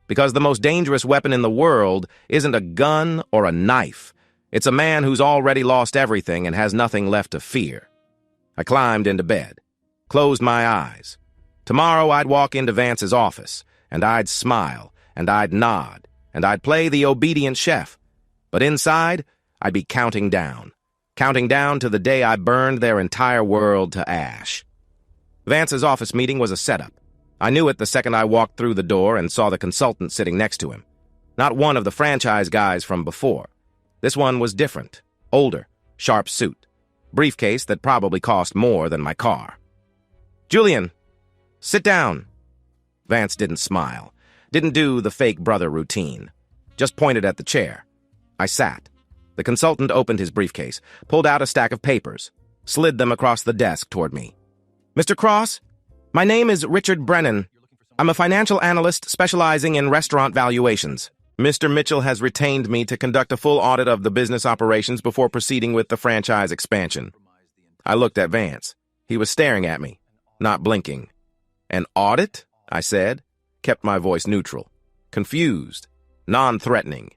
Because the most dangerous weapon in the world isn't a gun or a knife. It's a man who's already lost everything and has nothing left to fear. I climbed into bed, closed my eyes. Tomorrow I'd walk into Vance's office, and I'd smile, and I'd nod, and I'd play the obedient chef. But inside, I'd be counting down to the day I burned their entire world to ash. Vance's office meeting was a setup. I knew it the second I walked through the door and saw the consultant sitting next to him. Not one of the franchise guys from before. This one was different, older, sharp suit, briefcase that probably cost more than my car. Julian, sit down. Vance didn't smile, didn't do the fake brother routine, just pointed at the chair. I sat. The consultant opened his briefcase, pulled out a stack of papers, slid them across the desk toward me. Mr. Cross, my name is Richard Brennan. I'm a financial analyst specializing in restaurant valuations. Mr. Mitchell has retained me to conduct a full audit of the business operations before proceeding with the franchise expansion. I looked at Vance. He was staring at me, not blinking. An audit? I said. kept my voice neutral, confused, non-threatening.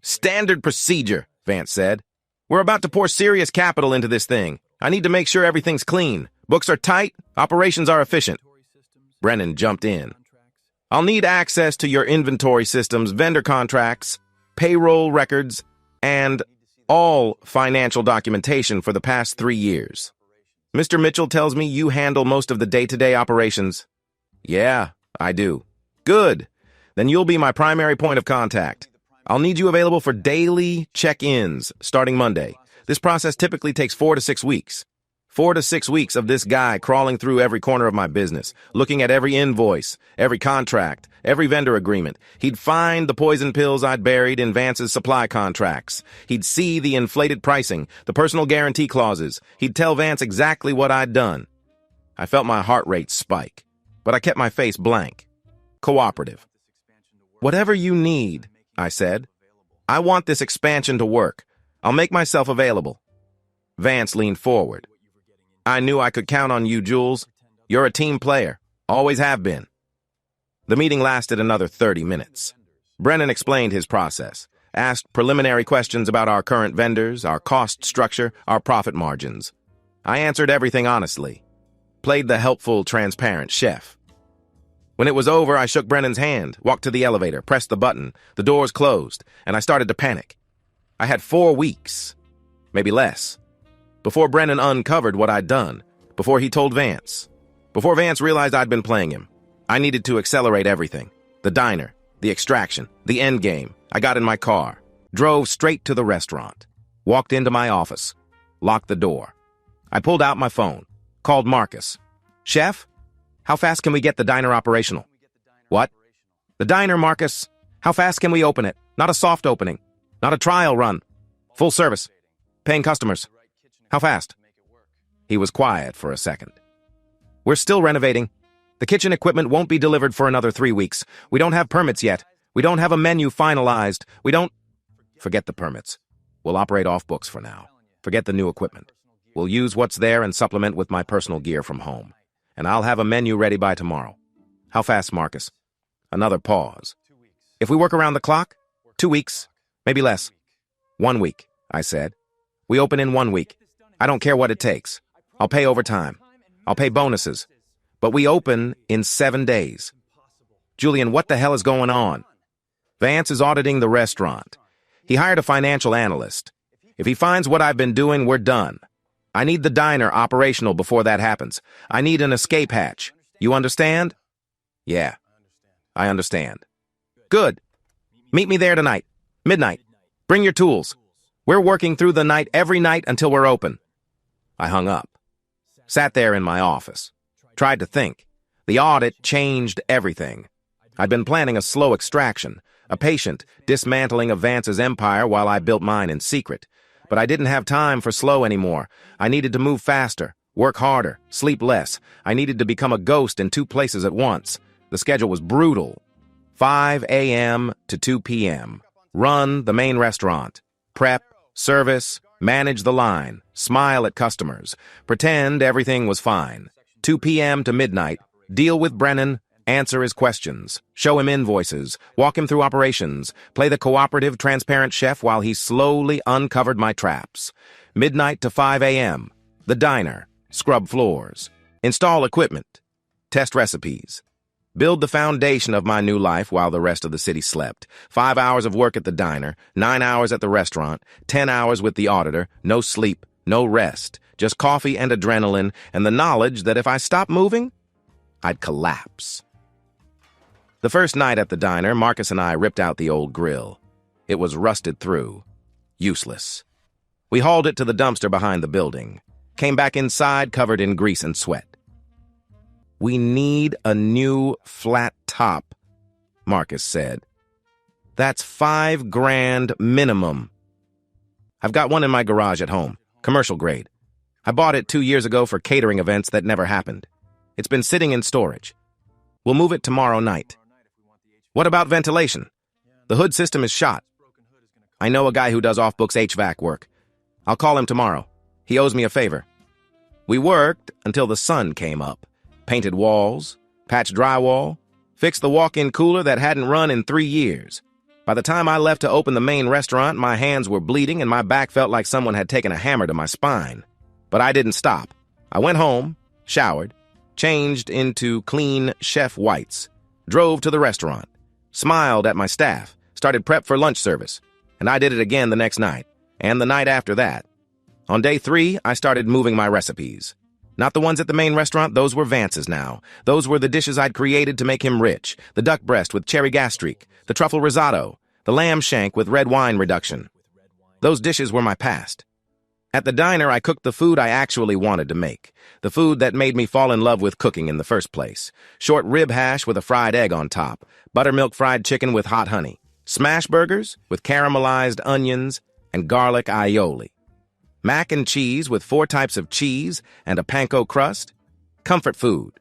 "Standard procedure," Vance said. "We're about to pour serious capital into this thing. I need to make sure everything's clean. Books are tight, operations are efficient." Brennan jumped in. "I'll need access to your inventory systems, vendor contracts, payroll records, and all financial documentation for the past 3 years. Mr. Mitchell tells me you handle most of the day-to-day operations." "Yeah, I do." "Good. Then you'll be my primary point of contact. I'll need you available for daily check-ins starting Monday. This process typically takes 4 to 6 weeks. 4 to 6 weeks of this guy crawling through every corner of my business, looking at every invoice, every contract, every vendor agreement. He'd find the poison pills I'd buried in Vance's supply contracts. He'd see the inflated pricing, the personal guarantee clauses. He'd tell Vance exactly what I'd done. I felt my heart rate spike, but I kept my face blank. Cooperative. "Whatever you need," I said. "I want this expansion to work. I'll make myself available." Vance leaned forward. "I knew I could count on you, Jules. You're a team player. Always have been." The meeting lasted another 30 minutes. Brennan explained his process, asked preliminary questions about our current vendors, our cost structure, our profit margins. I answered everything honestly. Played the helpful, transparent chef. When it was over, I shook Brennan's hand, walked to the elevator, pressed the button. The doors closed, and I started to panic. I had 4 weeks, maybe less, before Brennan uncovered what I'd done, before he told Vance, before Vance realized I'd been playing him. I needed to accelerate everything. The diner, the extraction, the endgame. I got in my car, drove straight to the restaurant, walked into my office, locked the door. I pulled out my phone, called Marcus. "Chef, how fast can we get the diner operational?" "What?" "The diner, Marcus. How fast can we open it? Not a soft opening. Not a trial run. Full service. Paying customers. How fast?" He was quiet for a second. "We're still renovating. The kitchen equipment won't be delivered for another 3 weeks. We don't have permits yet. We don't have a menu finalized. We don't—" "Forget the permits. We'll operate off books for now. Forget the new equipment. We'll use what's there and supplement with my personal gear from home. And I'll have a menu ready by tomorrow." "How fast, Marcus?" Another pause. "If we work around the clock, 2 weeks, maybe less." 1 week, I said. "We open in 1 week. I don't care what it takes. I'll pay overtime. I'll pay bonuses. But we open in 7 days." "Julian, what the hell is going on?" "Vance is auditing the restaurant. He hired a financial analyst. If he finds what I've been doing, we're done. I need the diner operational before that happens. I need an escape hatch. You understand?" "Yeah, I understand." "Good. Meet me there tonight. Midnight. Bring your tools. We're working through the night every night until we're open." I hung up. Sat there in my office. Tried to think. The audit changed everything. I'd been planning a slow extraction, a patient dismantling of Vance's empire while I built mine in secret. But I didn't have time for slow anymore. I needed to move faster, work harder, sleep less. I needed to become a ghost in 2 places at once. The schedule was brutal. 5 a.m. to 2 p.m. Run the main restaurant. Prep, service, manage the line, smile at customers, pretend everything was fine. 2 p.m. to midnight, deal with Brennan, answer his questions, show him invoices, walk him through operations, play the cooperative, transparent chef while he slowly uncovered my traps. Midnight to 5 a.m., the diner, scrub floors, install equipment, test recipes. Build the foundation of my new life while the rest of the city slept. 5 hours of work at the diner, 9 hours at the restaurant, 10 hours with the auditor, no sleep, no rest, just coffee and adrenaline, and the knowledge that if I stopped moving, I'd collapse. The first night at the diner, Marcus and I ripped out the old grill. It was rusted through. Useless. We hauled it to the dumpster behind the building. Came back inside covered in grease and sweat. "We need a new flat top," Marcus said. "That's $5 grand minimum." "I've got one in my garage at home, commercial grade. I bought it 2 years ago for catering events that never happened. It's been sitting in storage. We'll move it tomorrow night." "What about ventilation? The hood system is shot." "I know a guy who does off-books HVAC work. I'll call him tomorrow. He owes me a favor." We worked until the sun came up. Painted walls, patched drywall, Fixed the walk-in cooler that hadn't run in 3 years. By the time I left to open the main restaurant, my hands were bleeding and my back felt like someone had taken a hammer to my spine. But I didn't stop. I went home, showered, changed into clean chef whites, drove to the restaurant, smiled at my staff, started prep for lunch service, and I did it again the next night, and the night after that. On day 3, I started moving my recipes. Not the ones at the main restaurant, those were Vance's now. Those were the dishes I'd created to make him rich. The duck breast with cherry gastrique, the truffle risotto, the lamb shank with red wine reduction. Those dishes were my past. At the diner, I cooked the food I actually wanted to make. The food that made me fall in love with cooking in the first place. Short rib hash with a fried egg on top. Buttermilk fried chicken with hot honey. Smash burgers with caramelized onions and garlic aioli. Mac and cheese with 4 types of cheese and a panko crust. Comfort food.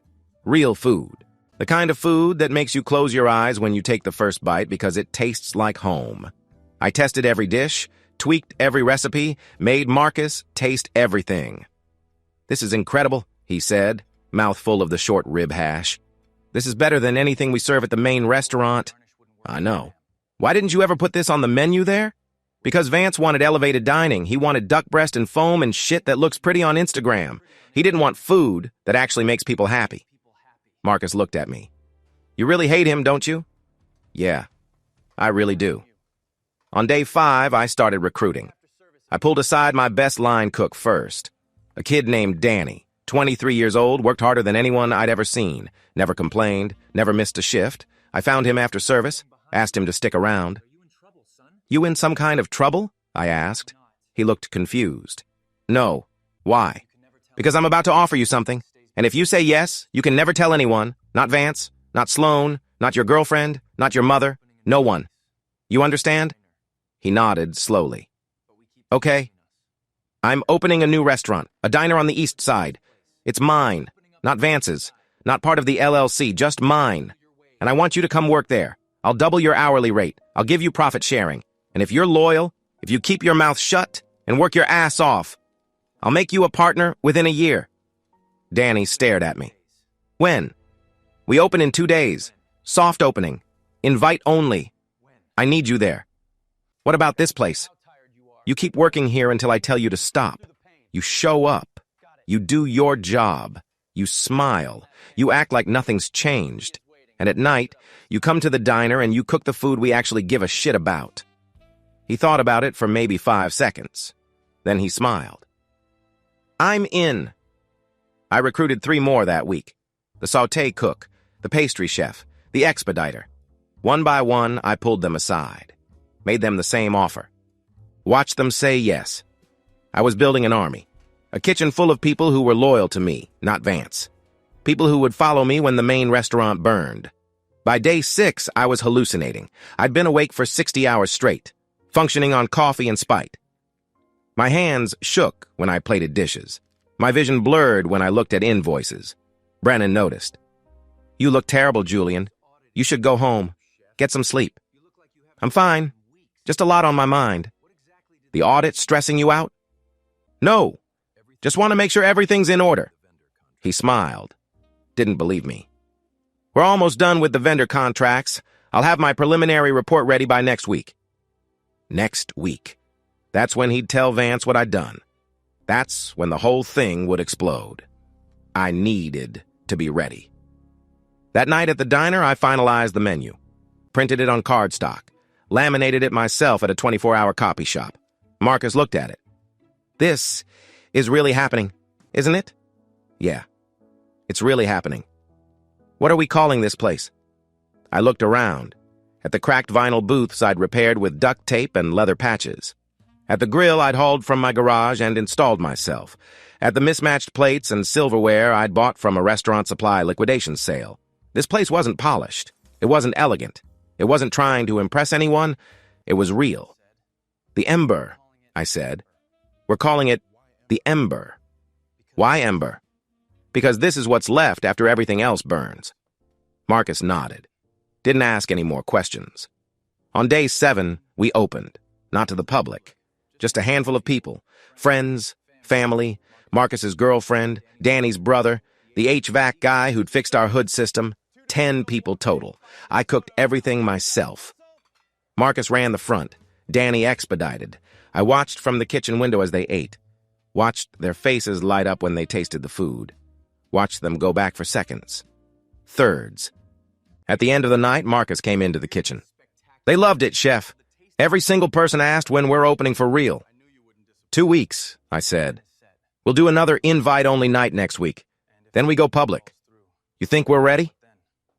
Real food. The kind of food that makes you close your eyes when you take the first bite because it tastes like home. I tested every dish, tweaked every recipe, made Marcus taste everything. "This is incredible," he said, mouth full of the short rib hash. "This is better than anything we serve at the main restaurant." "I know. Why didn't you ever put this on the menu there?" "Because Vance wanted elevated dining. He wanted duck breast and foam and shit that looks pretty on Instagram. He didn't want food that actually makes people happy." Marcus looked at me. "You really hate him, don't you?" "Yeah, I really do." On day 5, I started recruiting. I pulled aside my best line cook first. A kid named Danny, 23 years old, worked harder than anyone I'd ever seen, never complained, never missed a shift. I found him after service, asked him to stick around. "You in some kind of trouble?" I asked. He looked confused. "No. Why?" "Because I'm about to offer you something. And if you say yes, you can never tell anyone. Not Vance, not Sloan, not your girlfriend, not your mother. No one. You understand?" He nodded slowly. "Okay. I'm opening a new restaurant, a diner on the east side. It's mine, not Vance's, not part of the LLC, just mine. And I want you to come work there. I'll double your hourly rate. I'll give you profit sharing. And if you're loyal, if you keep your mouth shut and work your ass off, I'll make you a partner within a year." Danny stared at me. "When?" "We open in 2 days. Soft opening. Invite only. I need you there." "What about this place?" "You keep working here until I tell you to stop. You show up. You do your job. You smile. You act like nothing's changed. And at night, you come to the diner and you cook the food we actually give a shit about." He thought about it for maybe 5 seconds. Then he smiled. "I'm in." I recruited 3 more that week. The sauté cook, the pastry chef, the expediter. One by one, I pulled them aside. Made them the same offer. Watched them say yes. I was building an army. A kitchen full of people who were loyal to me, not Vance. People who would follow me when the main restaurant burned. By day 6, I was hallucinating. I'd been awake for 60 hours straight, functioning on coffee and spite. My hands shook when I plated dishes. My vision blurred when I looked at invoices. Brennan noticed. "You look terrible, Julian. You should go home. Get some sleep." "I'm fine. Just a lot on my mind." "The audit stressing you out?" "No. Just want to make sure everything's in order." He smiled. Didn't believe me. "We're almost done with the vendor contracts. I'll have my preliminary report ready by next week." Next week. That's when he'd tell Vance what I'd done. That's when the whole thing would explode. I needed to be ready. That night at the diner, I finalized the menu. Printed it on cardstock. Laminated it myself at a 24-hour copy shop. Marcus looked at it. "This is really happening, isn't it?" "Yeah, it's really happening." "What are we calling this place?" I looked around. At the cracked vinyl booths I'd repaired with duct tape and leather patches. At the grill I'd hauled from my garage and installed myself. At the mismatched plates and silverware I'd bought from a restaurant supply liquidation sale. This place wasn't polished. It wasn't elegant. It wasn't trying to impress anyone. It was real. "The Ember," I said. "We're calling it the Ember." "Why Ember?" "Because this is what's left after everything else burns." Marcus nodded. Didn't ask any more questions. On day 7, we opened. Not to the public. Just a handful of people. Friends, family, Marcus's girlfriend, Danny's brother, the HVAC guy who'd fixed our hood system, 10 people total. I cooked everything myself. Marcus ran the front. Danny expedited. I watched from the kitchen window as they ate. Watched their faces light up when they tasted the food. Watched them go back for seconds. Thirds. At the end of the night, Marcus came into the kitchen. "They loved it, chef. Every single person asked when we're opening for real." 2 weeks, I said. "We'll do another invite-only night next week. Then we go public. You think we're ready?"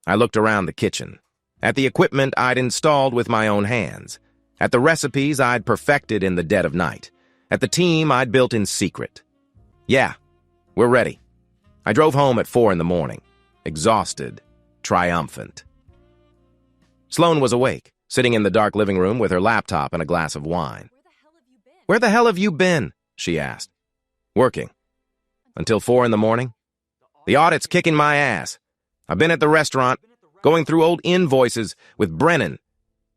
I looked around the kitchen. At the equipment I'd installed with my own hands. At the recipes I'd perfected in the dead of night. At the team I'd built in secret. "Yeah, we're ready." I drove home at 4 in the morning. Exhausted. Triumphant. Sloane was awake, sitting in the dark living room with her laptop and a glass of wine. "Where the hell have you been?" she asked. "Working. Until 4 in the morning. The audit's kicking my ass. I've been at the restaurant, going through old invoices with Brennan."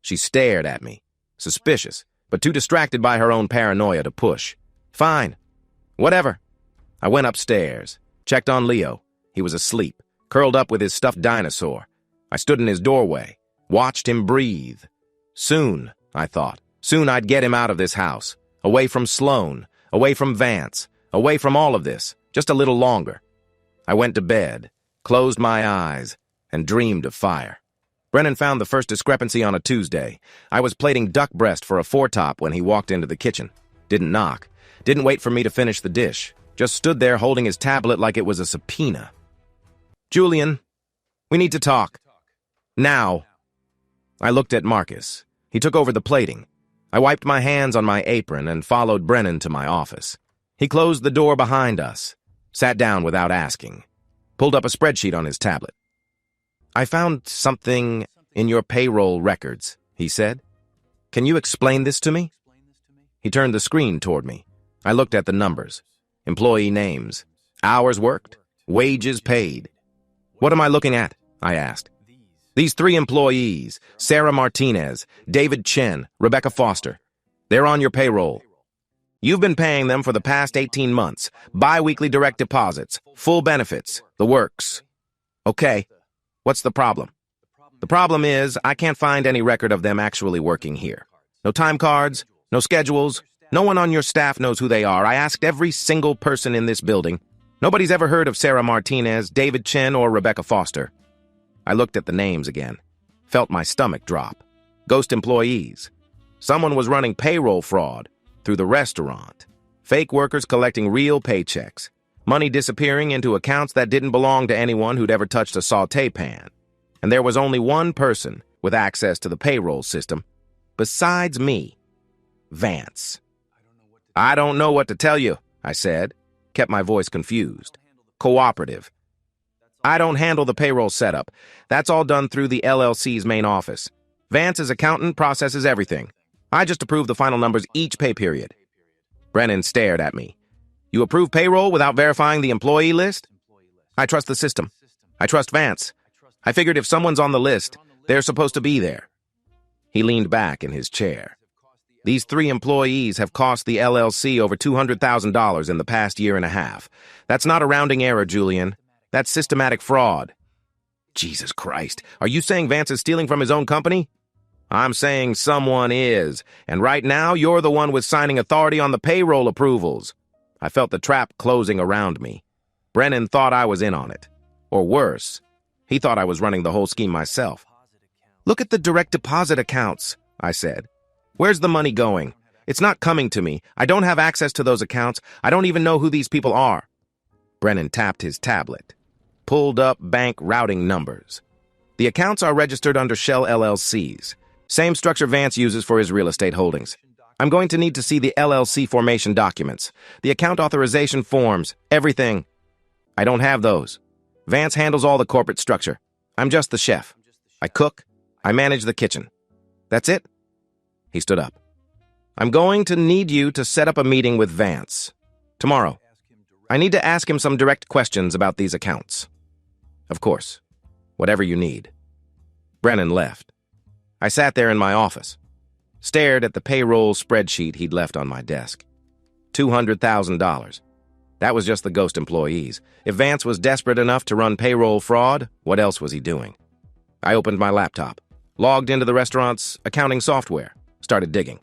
She stared at me, suspicious, but too distracted by her own paranoia to push. "Fine. Whatever." I went upstairs, checked on Leo. He was asleep, curled up with his stuffed dinosaur. I stood in his doorway, watched him breathe. Soon, I thought, soon I'd get him out of this house, away from Sloane, away from Vance, away from all of this, just a little longer. I went to bed, closed my eyes, and dreamed of fire. Brennan found the first discrepancy on a Tuesday. I was plating duck breast for a four-top when he walked into the kitchen. Didn't knock, didn't wait for me to finish the dish, just stood there holding his tablet like it was a subpoena. "Julian, we need to talk. Now." I looked at Marcus. He took over the plating. I wiped my hands on my apron and followed Brennan to my office. He closed the door behind us, sat down without asking, pulled up a spreadsheet on his tablet. "I found something in your payroll records," he said. "Can you explain this to me?" He turned the screen toward me. I looked at the numbers. Employee names. Hours worked. Wages paid. "What am I looking at?" I asked. "These 3 employees, Sarah Martinez, David Chen, Rebecca Foster. They're on your payroll. You've been paying them for the past 18 months. Bi-weekly direct deposits, full benefits, the works." "Okay. What's the problem?" "The problem is I can't find any record of them actually working here. No time cards, no schedules. No one on your staff knows who they are. I asked every single person in this building. Nobody's ever heard of Sarah Martinez, David Chen, or Rebecca Foster." I looked at the names again. Felt my stomach drop. Ghost employees. Someone was running payroll fraud through the restaurant. Fake workers collecting real paychecks. Money disappearing into accounts that didn't belong to anyone who'd ever touched a sauté pan. And there was only one person with access to the payroll system, besides me. Vance. "I don't know what to tell you," I said, kept my voice confused. "Cooperative. I don't handle the payroll setup. That's all done through the LLC's main office. Vance's accountant processes everything. I just approve the final numbers each pay period." Brennan stared at me. "You approve payroll without verifying the employee list?" "I trust the system. I trust Vance. I figured if someone's on the list, they're supposed to be there." He leaned back in his chair. "These 3 employees have cost the LLC over $200,000 in the past year and a half. That's not a rounding error, Julian. That's systematic fraud." "Jesus Christ, are you saying Vance is stealing from his own company?" "I'm saying someone is, and right now you're the one with signing authority on the payroll approvals." I felt the trap closing around me. Brennan thought I was in on it. Or worse, he thought I was running the whole scheme myself. "Look at the direct deposit accounts," I said. "Where's the money going? It's not coming to me. I don't have access to those accounts. I don't even know who these people are." Brennan tapped his tablet, pulled up bank routing numbers. "The accounts are registered under Shell LLCs. Same structure Vance uses for his real estate holdings. I'm going to need to see the LLC formation documents, the account authorization forms, everything. I don't have those. Vance handles all the corporate structure. I'm just the chef. I cook. I manage the kitchen. That's it." He stood up. "I'm going to need you to set up a meeting with Vance. Tomorrow. I need to ask him some direct questions about these accounts." "Of course. Whatever you need." Brennan left. I sat there in my office, stared at the payroll spreadsheet he'd left on my desk. $200,000. That was just the ghost employees. If Vance was desperate enough to run payroll fraud, what else was he doing? I opened my laptop, logged into the restaurant's accounting software, started digging.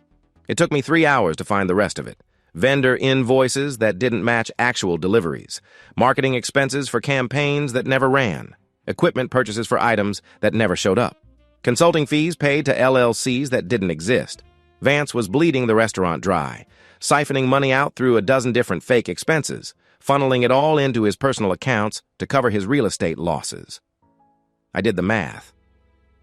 It took me 3 hours to find the rest of it. Vendor invoices that didn't match actual deliveries, marketing expenses for campaigns that never ran, equipment purchases for items that never showed up, consulting fees paid to LLCs that didn't exist. Vance was bleeding the restaurant dry, siphoning money out through a dozen different fake expenses, funneling it all into his personal accounts to cover his real estate losses. I did the math.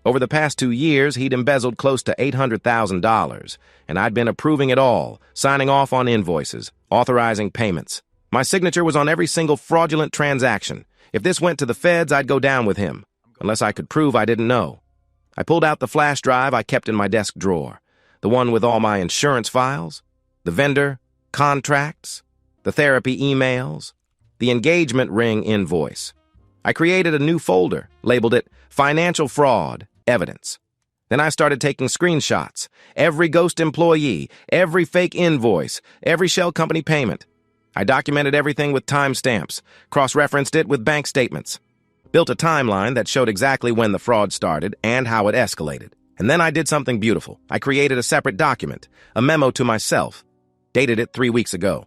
Over the past 2 years, he'd embezzled close to $800,000, and I'd been approving it all, signing off on invoices, authorizing payments. My signature was on every single fraudulent transaction. If this went to the feds, I'd go down with him, unless I could prove I didn't know. I pulled out the flash drive I kept in my desk drawer, the one with all my insurance files, the vendor, contracts, the therapy emails, the engagement ring invoice. I created a new folder, labeled it Financial Fraud Evidence. Then I started taking screenshots, every ghost employee, every fake invoice, every shell company payment. I documented everything with timestamps, cross-referenced it with bank statements, built a timeline that showed exactly when the fraud started and how it escalated. And then I did something beautiful. I created a separate document, a memo to myself, dated it 3 weeks ago.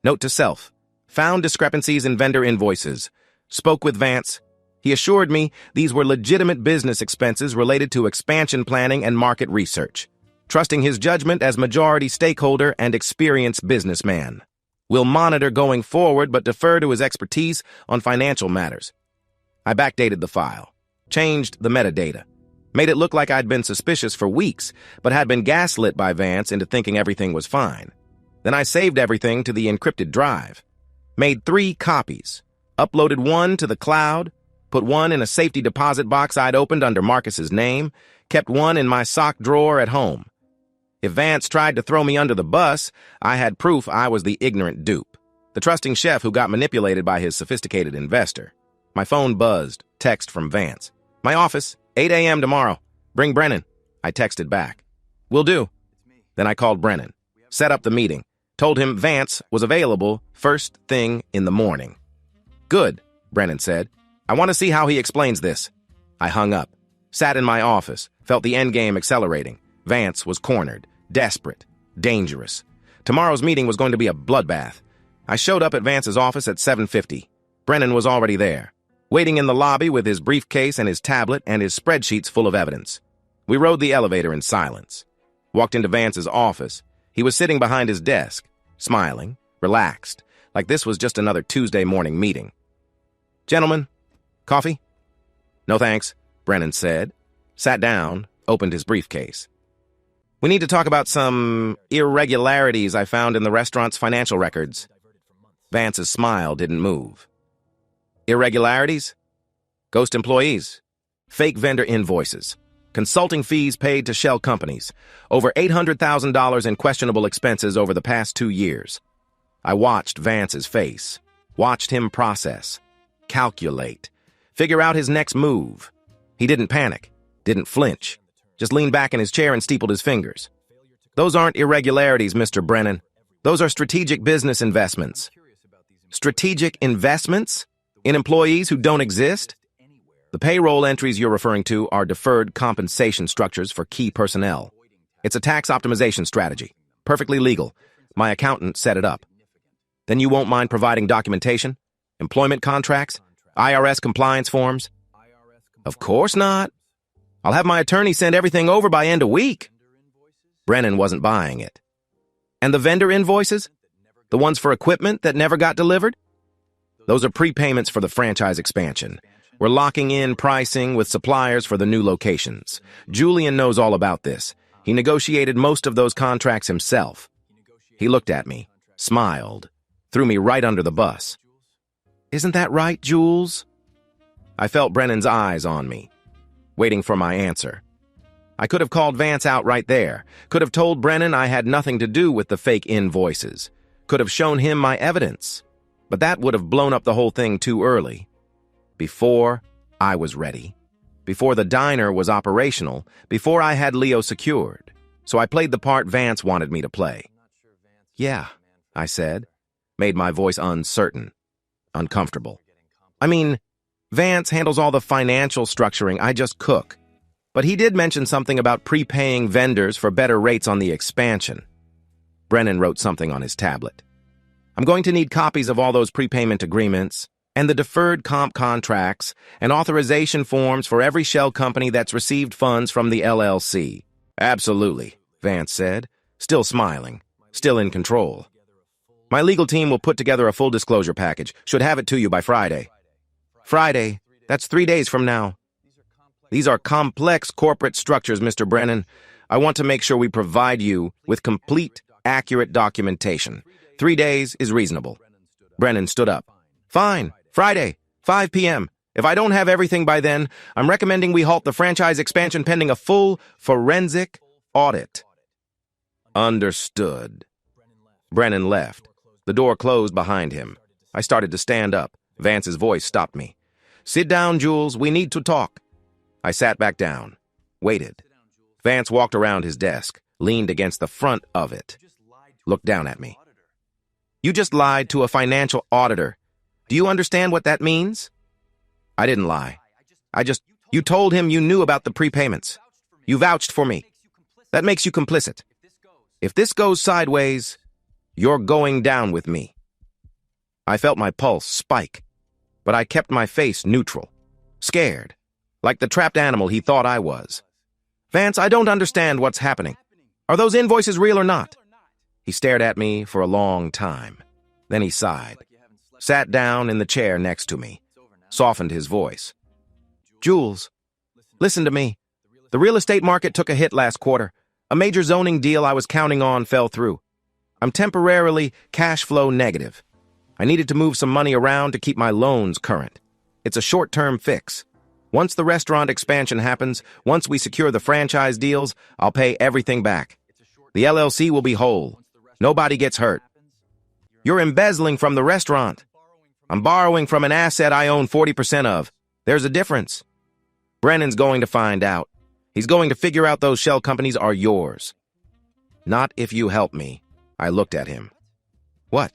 Note to self, found discrepancies in vendor invoices, spoke with Vance. He assured me these were legitimate business expenses related to expansion planning and market research, trusting his judgment as majority stakeholder and experienced businessman. Will monitor going forward but defer to his expertise on financial matters. I backdated the file, changed the metadata, made it look like I'd been suspicious for weeks but had been gaslit by Vance into thinking everything was fine. Then I saved everything to the encrypted drive, made 3 copies, uploaded one to the cloud, put one in a safety deposit box I'd opened under Marcus's name, kept one in my sock drawer at home. If Vance tried to throw me under the bus, I had proof I was the ignorant dupe, the trusting chef who got manipulated by his sophisticated investor. My phone buzzed, text from Vance. My office, 8 a.m. tomorrow. Bring Brennan. I texted back. Will do. Then I called Brennan, set up the meeting, told him Vance was available first thing in the morning. Good, Brennan said. I want to see how he explains this. I hung up, sat in my office, felt the endgame accelerating. Vance was cornered, desperate, dangerous. Tomorrow's meeting was going to be a bloodbath. I showed up at Vance's office at 7:50. Brennan was already there, waiting in the lobby with his briefcase and his tablet and his spreadsheets full of evidence. We rode the elevator in silence. Walked into Vance's office. He was sitting behind his desk, smiling, relaxed, like this was just another Tuesday morning meeting. Gentlemen, coffee? No thanks, Brennan said, sat down, opened his briefcase. We need to talk about some irregularities I found in the restaurant's financial records. Vance's smile didn't move. Irregularities? Ghost employees, fake vendor invoices, consulting fees paid to shell companies, over $800,000 in questionable expenses over the past 2 years. I watched Vance's face, watched him process, calculate, figure out his next move. He didn't panic, didn't flinch, just leaned back in his chair and steepled his fingers. Those aren't irregularities, Mr. Brennan. Those are strategic business investments. Strategic investments? In employees who don't exist? The payroll entries you're referring to are deferred compensation structures for key personnel. It's a tax optimization strategy. Perfectly legal. My accountant set it up. Then you won't mind providing documentation? Employment contracts? IRS compliance forms? Of course not. I'll have my attorney send everything over by end of week. Brennan wasn't buying it. And the vendor invoices? The ones for equipment that never got delivered? Those are prepayments for the franchise expansion. We're locking in pricing with suppliers for the new locations. Julian knows all about this. He negotiated most of those contracts himself. He looked at me, smiled, threw me right under the bus. Isn't that right, Jules? I felt Brennan's eyes on me, waiting for my answer. I could have called Vance out right there, could have told Brennan I had nothing to do with the fake invoices, could have shown him my evidence, but that would have blown up the whole thing too early. Before I was ready, before the diner was operational, before I had Leo secured, so I played the part Vance wanted me to play. Yeah, I said, made my voice uncertain, uncomfortable. I mean, Vance handles all the financial structuring, I just cook. But he did mention something about prepaying vendors for better rates on the expansion. Brennan wrote something on his tablet. I'm going to need copies of all those prepayment agreements, and the deferred comp contracts, and authorization forms for every shell company that's received funds from the LLC. Absolutely, Vance said, still smiling, still in control. My legal team will put together a full disclosure package. Should have it to you by Friday. Friday? That's 3 days from now. These are complex corporate structures, Mr. Brennan. I want to make sure we provide you with complete, accurate documentation. 3 days is reasonable. Brennan stood up. Fine. Friday, 5 p.m. If I don't have everything by then, I'm recommending we halt the franchise expansion pending a full forensic audit. Understood. Brennan left. The door closed behind him. I started to stand up. Vance's voice stopped me. Sit down, Jules. We need to talk. I sat back down. Waited. Vance walked around his desk, leaned against the front of it, looked down at me. You just lied to a financial auditor. Do you understand what that means? I didn't lie. You told him you knew about the prepayments. You vouched for me. That makes you complicit. If this goes sideways, you're going down with me. I felt my pulse spike, but I kept my face neutral, scared, like the trapped animal he thought I was. Vance, I don't understand what's happening. Are those invoices real or not? He stared at me for a long time. Then he sighed, sat down in the chair next to me, softened his voice. Jules, listen to me. The real estate market took a hit last quarter. A major zoning deal I was counting on fell through. I'm temporarily cash flow negative. I needed to move some money around to keep my loans current. It's a short-term fix. Once the restaurant expansion happens, once we secure the franchise deals, I'll pay everything back. The LLC will be whole. Nobody gets hurt. You're embezzling from the restaurant. I'm borrowing from an asset I own 40% of. There's a difference. Brennan's going to find out. He's going to figure out those shell companies are yours. Not if you help me. I looked at him. What?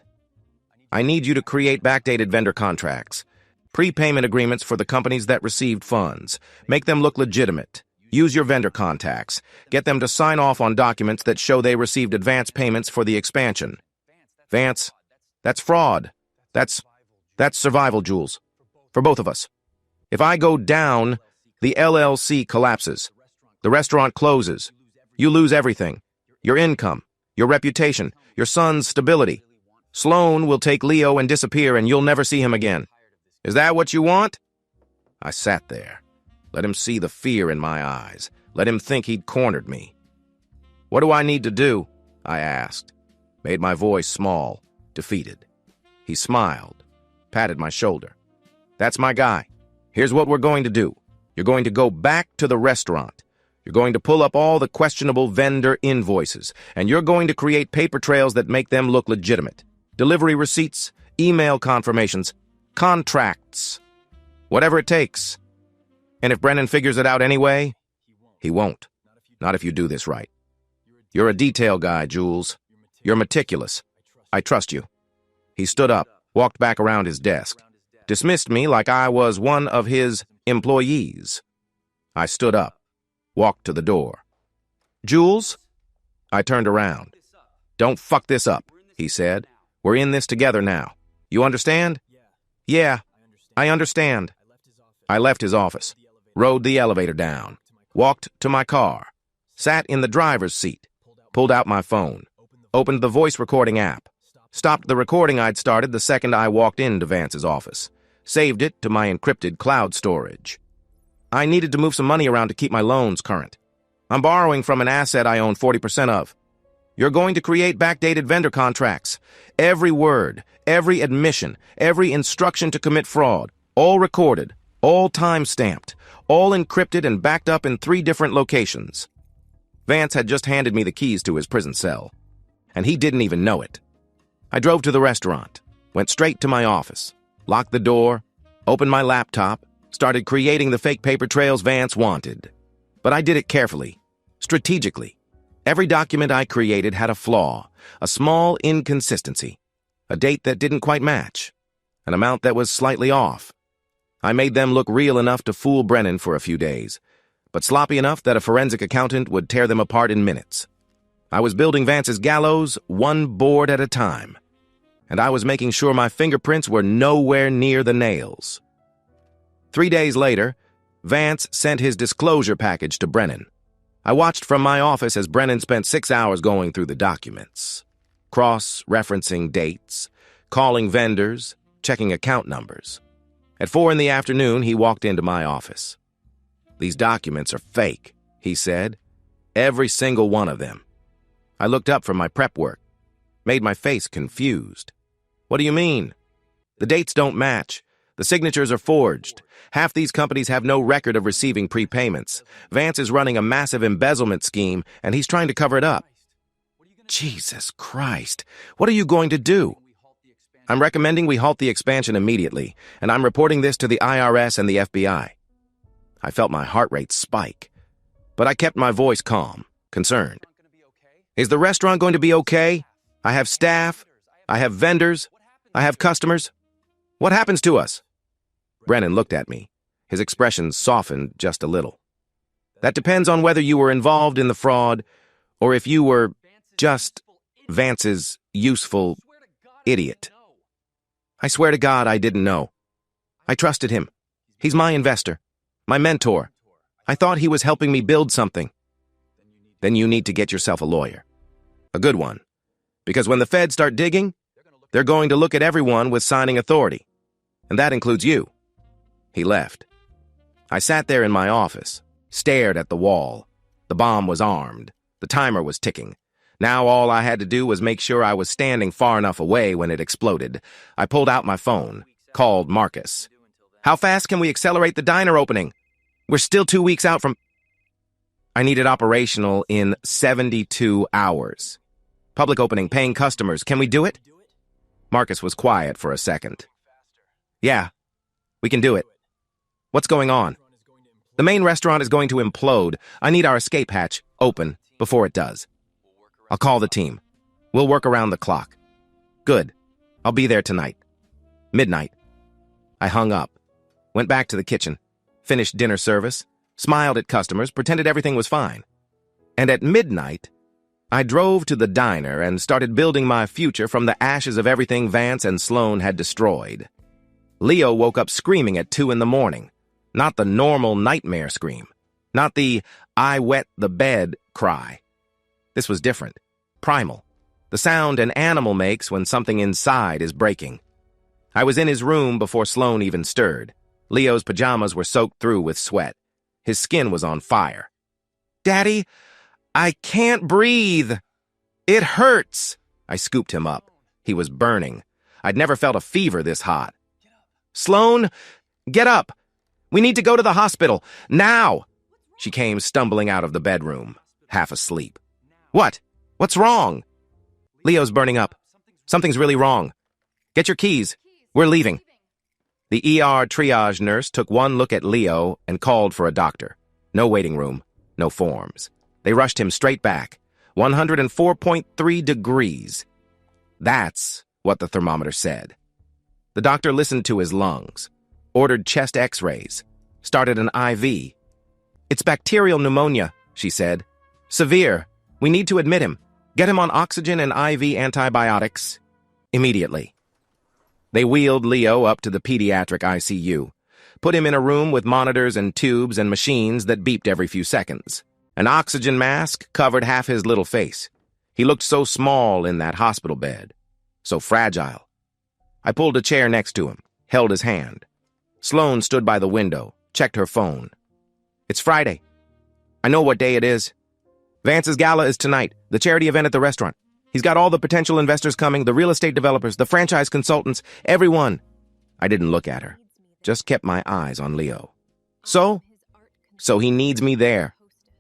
I need you to create backdated vendor contracts. Prepayment agreements for the companies that received funds. Make them look legitimate. Use your vendor contacts. Get them to sign off on documents that show they received advance payments for the expansion. Vance, that's fraud. That's survival, Jules. For both of us. If I go down, the LLC collapses. The restaurant closes. You lose everything. Your income, your reputation, your son's stability. Sloan will take Leo and disappear, and you'll never see him again. Is that what you want? I sat there. Let him see the fear in my eyes. Let him think he'd cornered me. What do I need to do? I asked. Made my voice small, defeated. He smiled, patted my shoulder. That's my guy. Here's what we're going to do. You're going to go back to the restaurant. You're going to pull up all the questionable vendor invoices, and you're going to create paper trails that make them look legitimate. Delivery receipts, email confirmations, contracts. Whatever it takes. And if Brennan figures it out anyway, he won't. Not if you do this right. You're a detail guy, Jules. You're meticulous. I trust you. He stood up, walked back around his desk, dismissed me like I was one of his employees. I stood up, walked to the door. Jules? I turned around. Don't fuck this up, he said. We're in this together now. You understand? Yeah, I understand. I left his office, rode the elevator down, walked to my car, sat in the driver's seat, pulled out my phone, opened the voice recording app, stopped the recording I'd started the second I walked into Vance's office, saved it to my encrypted cloud storage. I needed to move some money around to keep my loans current. I'm borrowing from an asset I own 40% of. You're going to create backdated vendor contracts. Every word, every admission, every instruction to commit fraud, all recorded, all time-stamped, all encrypted and backed up in 3 different locations. Vance had just handed me the keys to his prison cell, and he didn't even know it. I drove to the restaurant, went straight to my office, locked the door, opened my laptop, started creating the fake paper trails Vance wanted. But I did it carefully, strategically. Every document I created had a flaw, a small inconsistency, a date that didn't quite match, an amount that was slightly off. I made them look real enough to fool Brennan for a few days, but sloppy enough that a forensic accountant would tear them apart in minutes. I was building Vance's gallows one board at a time, and I was making sure my fingerprints were nowhere near the nails. 3 days later, Vance sent his disclosure package to Brennan. I watched from my office as Brennan spent 6 hours going through the documents, cross-referencing dates, calling vendors, checking account numbers. At 4 in the afternoon, he walked into my office. "These documents are fake," he said. "Every single one of them." I looked up from my prep work, made my face confused. "What do you mean?" "The dates don't match. The signatures are forged. Half these companies have no record of receiving prepayments. Vance is running a massive embezzlement scheme, and he's trying to cover it up." Jesus Christ, what are you going to do? "I'm recommending we halt the expansion immediately, and I'm reporting this to the IRS and the FBI. I felt my heart rate spike, but I kept my voice calm, concerned. "Is the restaurant going to be okay? I have staff. I have vendors. I have customers. What happens to us?" Brennan looked at me. His expression softened just a little. "That depends on whether you were involved in the fraud or if you were just Vance's useful idiot." I swear to God I didn't know. I trusted him. He's my investor, my mentor. I thought he was helping me build something. "Then you need to get yourself a lawyer. A good one. Because when the feds start digging, they're going to look at everyone with signing authority. And that includes you." He left. I sat there in my office, stared at the wall. The bomb was armed. The timer was ticking. Now all I had to do was make sure I was standing far enough away when it exploded. I pulled out my phone, called Marcus. "How fast can we accelerate the diner opening? We're still 2 weeks out from—" "I need it operational in 72 hours. Public opening, paying customers. Can we do it?" Marcus was quiet for a second. "Yeah, we can do it. What's going on?" "The main restaurant is going to implode. I need our escape hatch open before it does. I'll call the team. We'll work around the clock." "Good. I'll be there tonight. Midnight." I hung up, went back to the kitchen, finished dinner service, smiled at customers, pretended everything was fine. And at midnight, I drove to the diner and started building my future from the ashes of everything Vance and Sloan had destroyed. Leo woke up screaming at 2 in the morning. Not the normal nightmare scream. Not the "I wet the bed" cry. This was different. Primal. The sound an animal makes when something inside is breaking. I was in his room before Sloan even stirred. Leo's pajamas were soaked through with sweat. His skin was on fire. "Daddy, I can't breathe. It hurts." I scooped him up. He was burning. I'd never felt a fever this hot. "Sloan, get up. We need to go to the hospital. Now." She came stumbling out of the bedroom, half asleep. "What? What's wrong?" "Leo's burning up. Something's really wrong. Get your keys. We're leaving." The ER triage nurse took one look at Leo and called for a doctor. No waiting room, no forms. They rushed him straight back. 104.3 degrees. That's what the thermometer said. The doctor listened to his lungs, ordered chest x-rays, started an IV. "It's bacterial pneumonia," she said. "Severe. We need to admit him. Get him on oxygen and IV antibiotics immediately." They wheeled Leo up to the pediatric ICU, put him in a room with monitors and tubes and machines that beeped every few seconds. An oxygen mask covered half his little face. He looked so small in that hospital bed, so fragile. I pulled a chair next to him, held his hand. Sloan stood by the window, checked her phone. "It's Friday. I know what day it is. Vance's Gala is tonight, the charity event at the restaurant. He's got all the potential investors coming, the real estate developers, the franchise consultants, everyone." I didn't look at her, just kept my eyes on Leo. So he needs me there.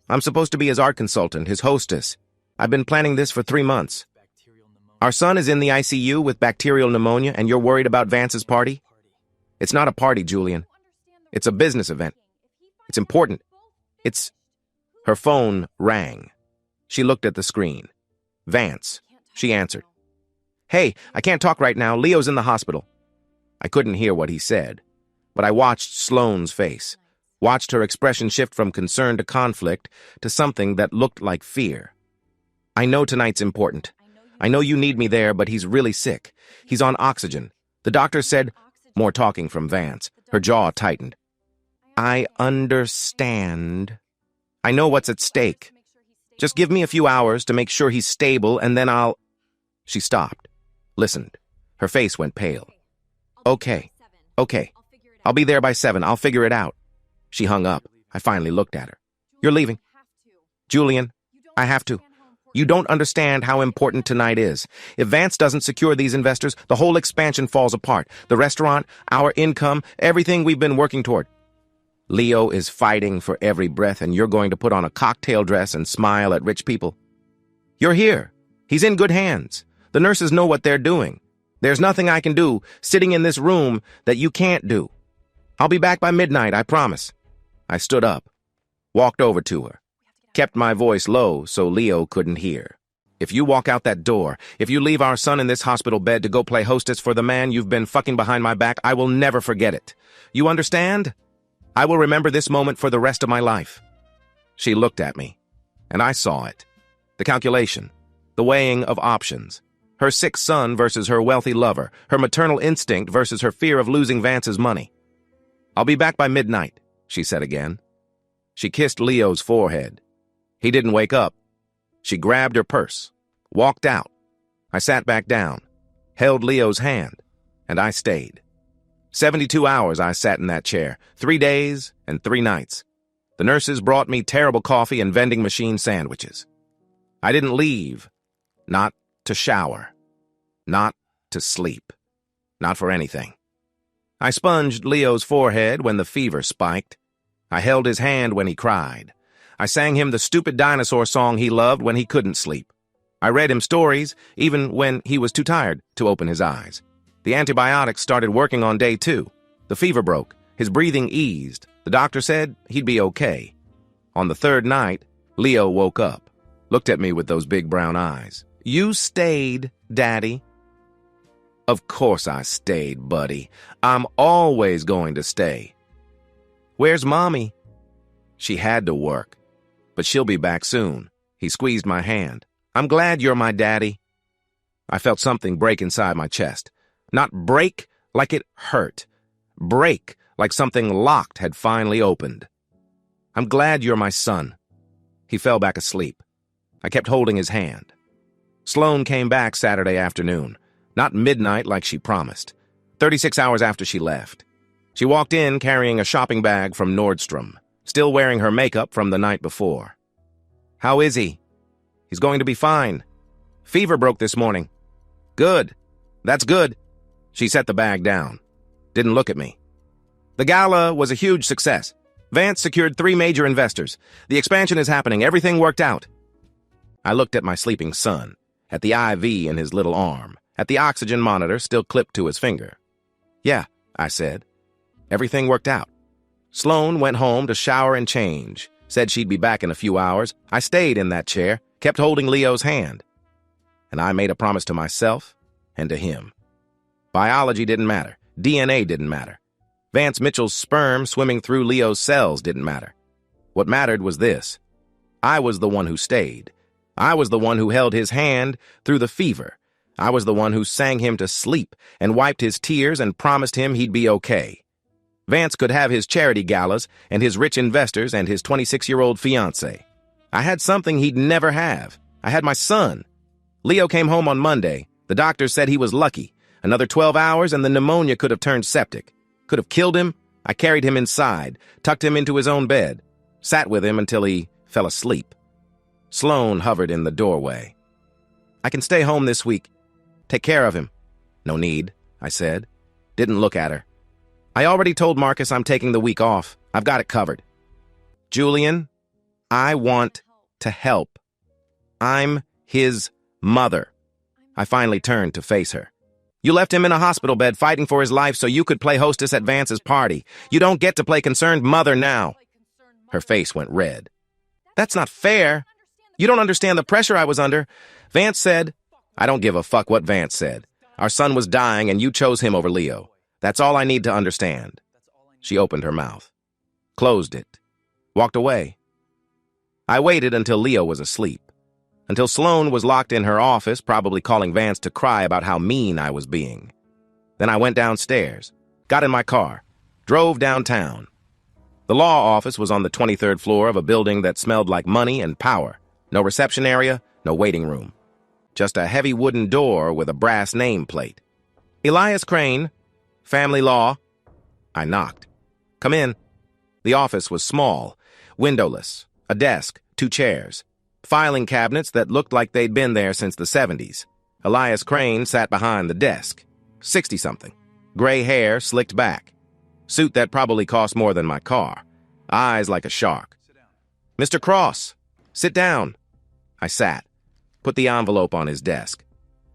I'm supposed to be his art consultant, his hostess. I've been planning this for 3 months. Our son is in the ICU with bacterial pneumonia, and you're worried about Vance's party? It's not a party, Julian. It's a business event. It's important. Her phone rang. She looked at the screen. "Vance," she answered. "Hey, I can't talk right now. Leo's in the hospital." I couldn't hear what he said. But I watched Sloane's face, watched her expression shift from concern to conflict to something that looked like fear. I know tonight's important. I know you need me there, but he's really sick. He's on oxygen. The doctor said, more talking from Vance. Her jaw tightened. I understand. I know what's at stake. Just give me a few hours to make sure he's stable, and then I'll... She stopped, listened. Her face went pale. Okay. I'll be there by 7. I'll figure it out. She hung up. I finally looked at her. You're leaving. Julian, I have to. You don't understand how important tonight is. If Vance doesn't secure these investors, the whole expansion falls apart. The restaurant, our income, everything we've been working toward. Leo is fighting for every breath, and you're going to put on a cocktail dress and smile at rich people. You're here. He's in good hands. The nurses know what they're doing. There's nothing I can do sitting in this room that you can't do. I'll be back by midnight, I promise. I stood up, walked over to her, kept my voice low so Leo couldn't hear. If you walk out that door, if you leave our son in this hospital bed to go play hostess for the man you've been fucking behind my back, I will never forget it. You understand? I will remember this moment for the rest of my life. She looked at me, and I saw it. The calculation, the weighing of options. Her sick son versus her wealthy lover, her maternal instinct versus her fear of losing Vance's money. I'll be back by midnight, she said again. She kissed Leo's forehead. He didn't wake up. She grabbed her purse, walked out. I sat back down, held Leo's hand, and I stayed. 72 hours I sat in that chair, 3 days and 3 nights. The nurses brought me terrible coffee and vending machine sandwiches. I didn't leave, not to shower, not to sleep, not for anything. I sponged Leo's forehead when the fever spiked. I held his hand when he cried. I sang him the stupid dinosaur song he loved when he couldn't sleep. I read him stories, even when he was too tired to open his eyes. The antibiotics started working on day 2. The fever broke. His breathing eased. The doctor said he'd be okay. On the 3rd night, Leo woke up, looked at me with those big brown eyes. You stayed, Daddy. Of course I stayed, buddy. I'm always going to stay. Where's Mommy? She had to work, but she'll be back soon. He squeezed my hand. I'm glad you're my daddy. I felt something break inside my chest. Not break like it hurt. Break like something locked had finally opened. I'm glad you're my son. He fell back asleep. I kept holding his hand. Sloane came back Saturday afternoon. Not midnight like she promised. 36 hours after she left. She walked in carrying a shopping bag from Nordstrom, still wearing her makeup from the night before. How is he? He's going to be fine. Fever broke this morning. Good. That's good. She set the bag down. Didn't look at me. The Gala was a huge success. Vance secured 3 major investors. The expansion is happening. Everything worked out. I looked at my sleeping son, at the IV in his little arm, at the oxygen monitor still clipped to his finger. Yeah, I said. Everything worked out. Sloane went home to shower and change, said she'd be back in a few hours. I stayed in that chair, kept holding Leo's hand. And I made a promise to myself and to him. Biology didn't matter. DNA didn't matter. Vance Mitchell's sperm swimming through Leo's cells didn't matter. What mattered was this. I was the one who stayed. I was the one who held his hand through the fever. I was the one who sang him to sleep and wiped his tears and promised him he'd be okay. Vance could have his charity galas and his rich investors and his 26-year-old fiancée. I had something he'd never have. I had my son. Leo came home on Monday. The doctor said he was lucky. Another 12 hours and the pneumonia could have turned septic. Could have killed him. I carried him inside, tucked him into his own bed, sat with him until he fell asleep. Sloane hovered in the doorway. I can stay home this week. Take care of him. No need, I said. Didn't look at her. I already told Marcus I'm taking the week off. I've got it covered. Julian, I want to help. I'm his mother. I finally turned to face her. You left him in a hospital bed fighting for his life so you could play hostess at Vance's party. You don't get to play concerned mother now. Her face went red. That's not fair. You don't understand the pressure I was under. Vance said, I don't give a fuck what Vance said. Our son was dying and you chose him over Leo. That's all I need to understand. She opened her mouth, closed it, walked away. I waited until Leo was asleep, until Sloane was locked in her office, probably calling Vance to cry about how mean I was being. Then I went downstairs, got in my car, drove downtown. The law office was on the 23rd floor of a building that smelled like money and power. No reception area, no waiting room. Just a heavy wooden door with a brass nameplate. Elias Crane, Family Law. I knocked. Come in. The office was small, windowless, a desk, 2 chairs, filing cabinets that looked like they'd been there since the 70s. Elias Crane sat behind the desk, 60-something, gray hair slicked back, suit that probably cost more than my car, eyes like a shark. Mr. Cross, sit down. I sat, put the envelope on his desk.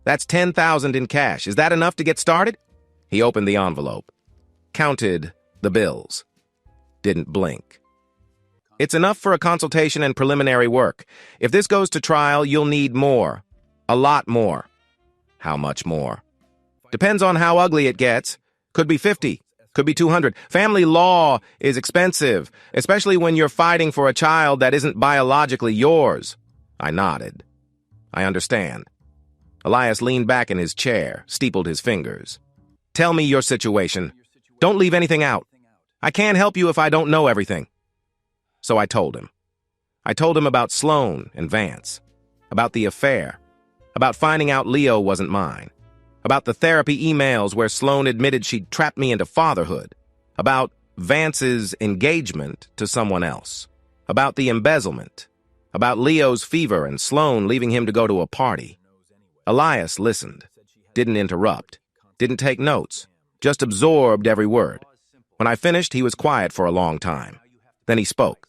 That's $10,000 in cash. Is that enough to get started? He opened the envelope, counted the bills, didn't blink. It's enough for a consultation and preliminary work. If this goes to trial, you'll need more. A lot more. How much more? Depends on how ugly it gets. Could be 50, could be 200. Family law is expensive, especially when you're fighting for a child that isn't biologically yours. I nodded. I understand. Elias leaned back in his chair, steepled his fingers. Tell me your situation. Don't leave anything out. I can't help you if I don't know everything. So I told him. I told him about Sloane and Vance, about the affair, about finding out Leo wasn't mine, about the therapy emails where Sloane admitted she'd trapped me into fatherhood, about Vance's engagement to someone else, about the embezzlement, about Leo's fever and Sloane leaving him to go to a party. Elias listened, didn't interrupt, didn't take notes, just absorbed every word. When I finished, he was quiet for a long time. Then he spoke.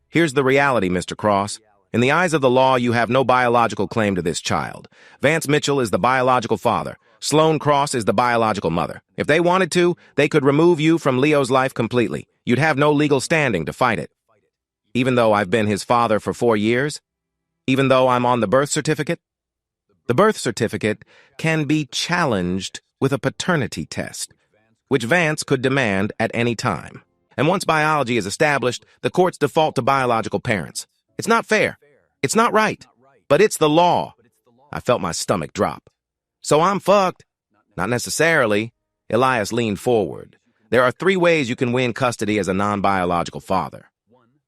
Here's the reality, Mr. Cross. In the eyes of the law, you have no biological claim to this child. Vance Mitchell is the biological father. Sloane Cross is the biological mother. If they wanted to, they could remove you from Leo's life completely. You'd have no legal standing to fight it. Even though I've been his father for 4 years? Even though I'm on the birth certificate? The birth certificate can be challenged with a paternity test, which Vance could demand at any time. And once biology is established, the courts default to biological parents. It's not fair. It's not right. But it's the law. I felt my stomach drop. So I'm fucked. Not necessarily. Elias leaned forward. There are 3 ways you can win custody as a non-biological father.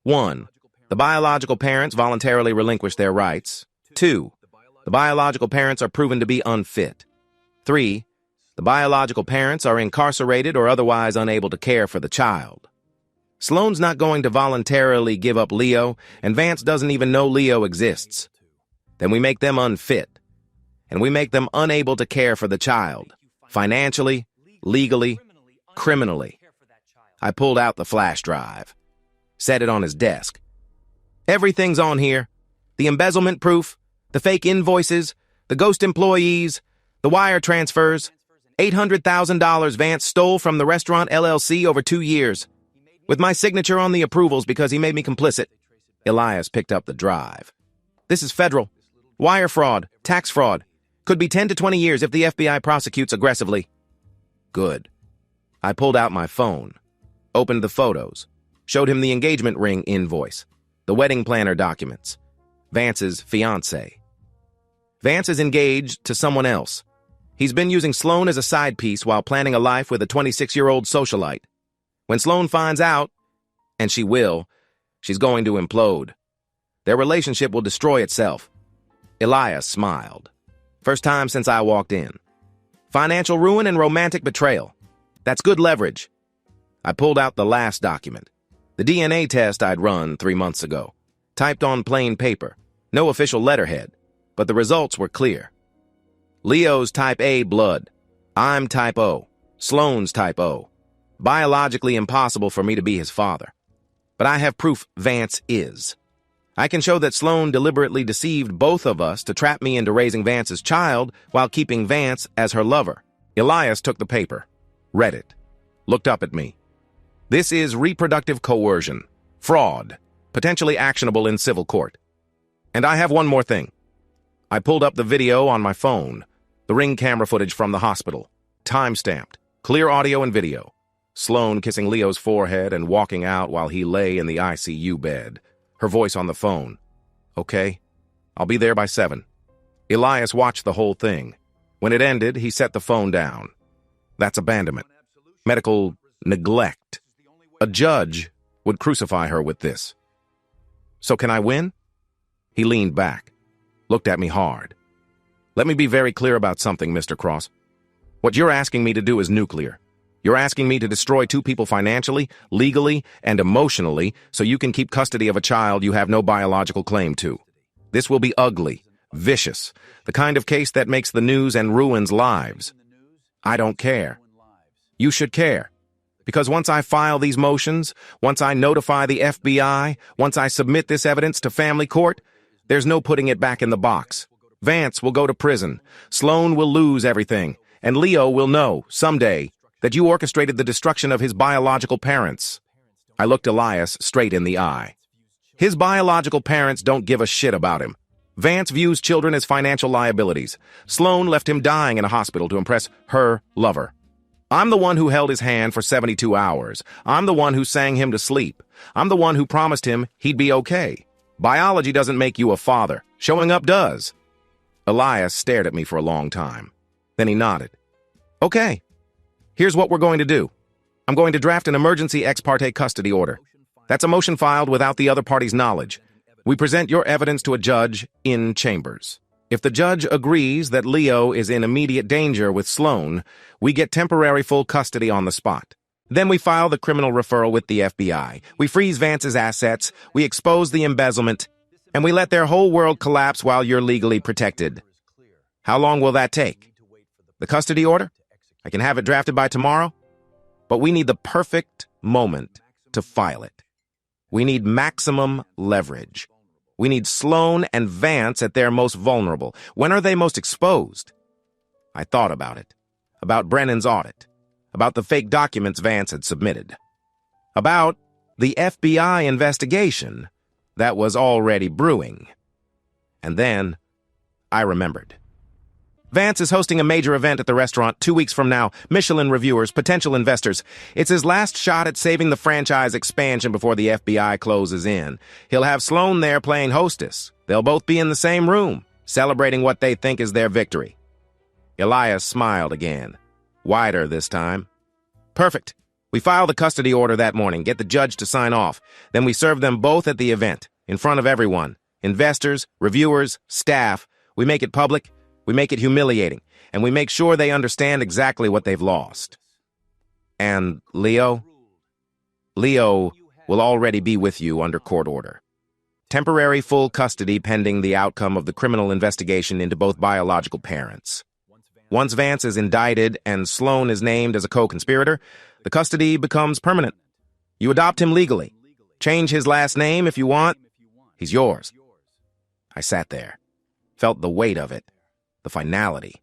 1. The biological parents voluntarily relinquish their rights. 2. The biological parents are proven to be unfit. 3. The biological parents are incarcerated or otherwise unable to care for the child. Sloane's not going to voluntarily give up Leo, and Vance doesn't even know Leo exists. Then we make them unfit, and we make them unable to care for the child, financially, legally, criminally. I pulled out the flash drive, set it on his desk. Everything's on here. The embezzlement proof, the fake invoices, the ghost employees, the wire transfers. $800,000 Vance stole from the restaurant LLC over 2 years. With my signature on the approvals because he made me complicit. Elias picked up the drive. This is federal. Wire fraud, tax fraud. Could be 10 to 20 years if the FBI prosecutes aggressively. Good. I pulled out my phone, opened the photos, showed him the engagement ring invoice, the wedding planner documents, Vance's fiancée. Vance is engaged to someone else. He's been using Sloane as a side piece while planning a life with a 26-year-old socialite. When Sloane finds out, and she will, she's going to implode. Their relationship will destroy itself. Elias smiled. First time since I walked in. Financial ruin and romantic betrayal. That's good leverage. I pulled out the last document. The DNA test I'd run 3 months ago. Typed on plain paper. No official letterhead. But the results were clear. Leo's type A blood. I'm type O. Sloane's type O. Biologically impossible for me to be his father. But I have proof Vance is. I can show that Sloane deliberately deceived both of us to trap me into raising Vance's child while keeping Vance as her lover. Elias took the paper, read it, looked up at me. This is reproductive coercion, fraud, potentially actionable in civil court. And I have one more thing. I pulled up the video on my phone, the ring camera footage from the hospital, time-stamped, clear audio and video. Sloane kissing Leo's forehead and walking out while he lay in the ICU bed. Her voice on the phone. "Okay, I'll be there by 7. Elias watched the whole thing. When it ended, he set the phone down. That's abandonment. Medical neglect. A judge would crucify her with this. So can I win? He leaned back, looked at me hard. Let me be very clear about something, Mr. Cross. What you're asking me to do is nuclear. You're asking me to destroy 2 people financially, legally, and emotionally so you can keep custody of a child you have no biological claim to. This will be ugly, vicious, the kind of case that makes the news and ruins lives. I don't care. You should care. Because once I file these motions, once I notify the FBI, once I submit this evidence to family court, there's no putting it back in the box. Vance will go to prison, Sloane will lose everything, and Leo will know, someday, that you orchestrated the destruction of his biological parents. I looked Elias straight in the eye. His biological parents don't give a shit about him. Vance views children as financial liabilities. Sloane left him dying in a hospital to impress her lover. I'm the one who held his hand for 72 hours. I'm the one who sang him to sleep. I'm the one who promised him he'd be okay. Biology doesn't make you a father. Showing up does. Elias stared at me for a long time. Then he nodded. Okay. Here's what we're going to do. I'm going to draft an emergency ex parte custody order. That's a motion filed without the other party's knowledge. We present your evidence to a judge in chambers. If the judge agrees that Leo is in immediate danger with Sloane, we get temporary full custody on the spot. Then we file the criminal referral with the FBI. We freeze Vance's assets, we expose the embezzlement, and we let their whole world collapse while you're legally protected. How long will that take? The custody order? I can have it drafted by tomorrow, but we need the perfect moment to file it. We need maximum leverage. We need Sloane and Vance at their most vulnerable. When are they most exposed? I thought about it. About Brennan's audit. About the fake documents Vance had submitted. About the FBI investigation that was already brewing. And then I remembered. Vance is hosting a major event at the restaurant 2 weeks from now. Michelin reviewers, potential investors. It's his last shot at saving the franchise expansion before the FBI closes in. He'll have Sloane there playing hostess. They'll both be in the same room, celebrating what they think is their victory. Elias smiled again, wider this time. Perfect. We file the custody order that morning, get the judge to sign off. Then we serve them both at the event, in front of everyone. Investors, reviewers, staff. We make it public. We make it humiliating, and we make sure they understand exactly what they've lost. And Leo? Leo will already be with you under court order. Temporary full custody pending the outcome of the criminal investigation into both biological parents. Once Vance is indicted and Sloane is named as a co-conspirator, the custody becomes permanent. You adopt him legally. Change his last name if you want. He's yours. I sat there, felt the weight of it. The finality.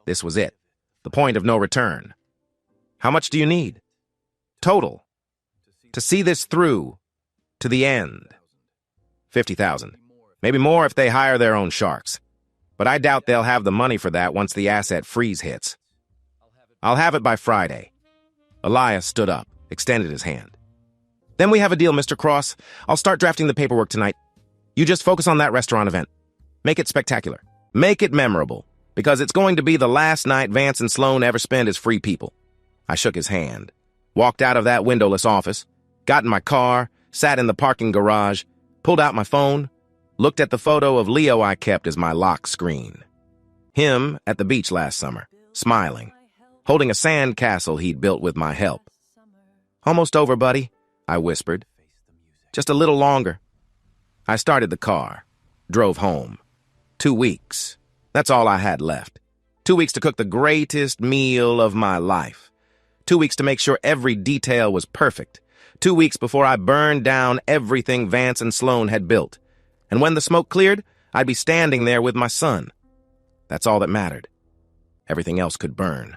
This was it. The point of no return. How much do you need? Total. To see this through. To the end. 50,000. Maybe more if they hire their own sharks. But I doubt they'll have the money for that once the asset freeze hits. I'll have it by Friday. Elias stood up, extended his hand. Then we have a deal, Mr. Cross. I'll start drafting the paperwork tonight. You just focus on that restaurant event. Make it spectacular. Make it memorable, because it's going to be the last night Vance and Sloane ever spend as free people. I shook his hand, walked out of that windowless office, got in my car, sat in the parking garage, pulled out my phone, looked at the photo of Leo I kept as my lock screen. Him at the beach last summer, smiling, holding a sand castle he'd built with my help. Almost over, buddy, I whispered. Just a little longer. I started the car, drove home. 2 weeks. That's all I had left. 2 weeks to cook the greatest meal of my life. 2 weeks to make sure every detail was perfect. 2 weeks before I burned down everything Vance and Sloane had built. And when the smoke cleared, I'd be standing there with my son. That's all that mattered. Everything else could burn.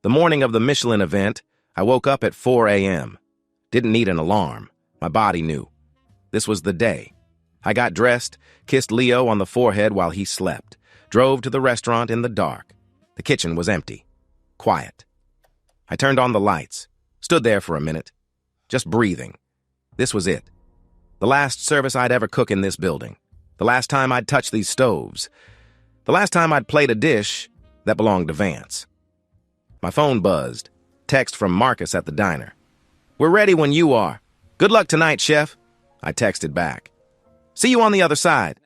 The morning of the Michelin event, I woke up at 4 a.m. Didn't need an alarm. My body knew. This was the day. I got dressed, kissed Leo on the forehead while he slept, drove to the restaurant in the dark. The kitchen was empty. Quiet. I turned on the lights. Stood there for a minute, just breathing. This was it. The last service I'd ever cook in this building. The last time I'd touch these stoves. The last time I'd played a dish that belonged to Vance. My phone buzzed. Text from Marcus at the diner. "We're ready when you are. Good luck tonight, chef." I texted back. "See you on the other side."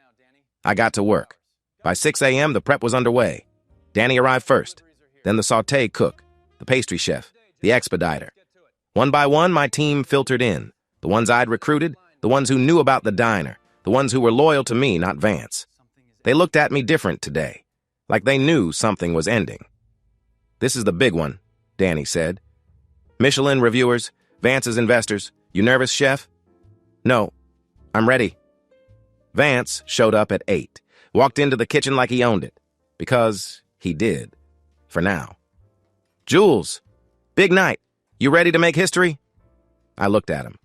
I got to work. By 6 a.m., the prep was underway. Danny arrived first, then the sauté cook, the pastry chef, the expediter. One by one, my team filtered in. The ones I'd recruited, the ones who knew about the diner, the ones who were loyal to me, not Vance. They looked at me different today, like they knew something was ending. "This is the big one," Danny said. "Michelin reviewers, Vance's investors. You nervous, chef?" "No, I'm ready." Vance showed up at 8, walked into the kitchen like he owned it, because he did, for now. "Jules, big night. You ready to make history?" I looked at him.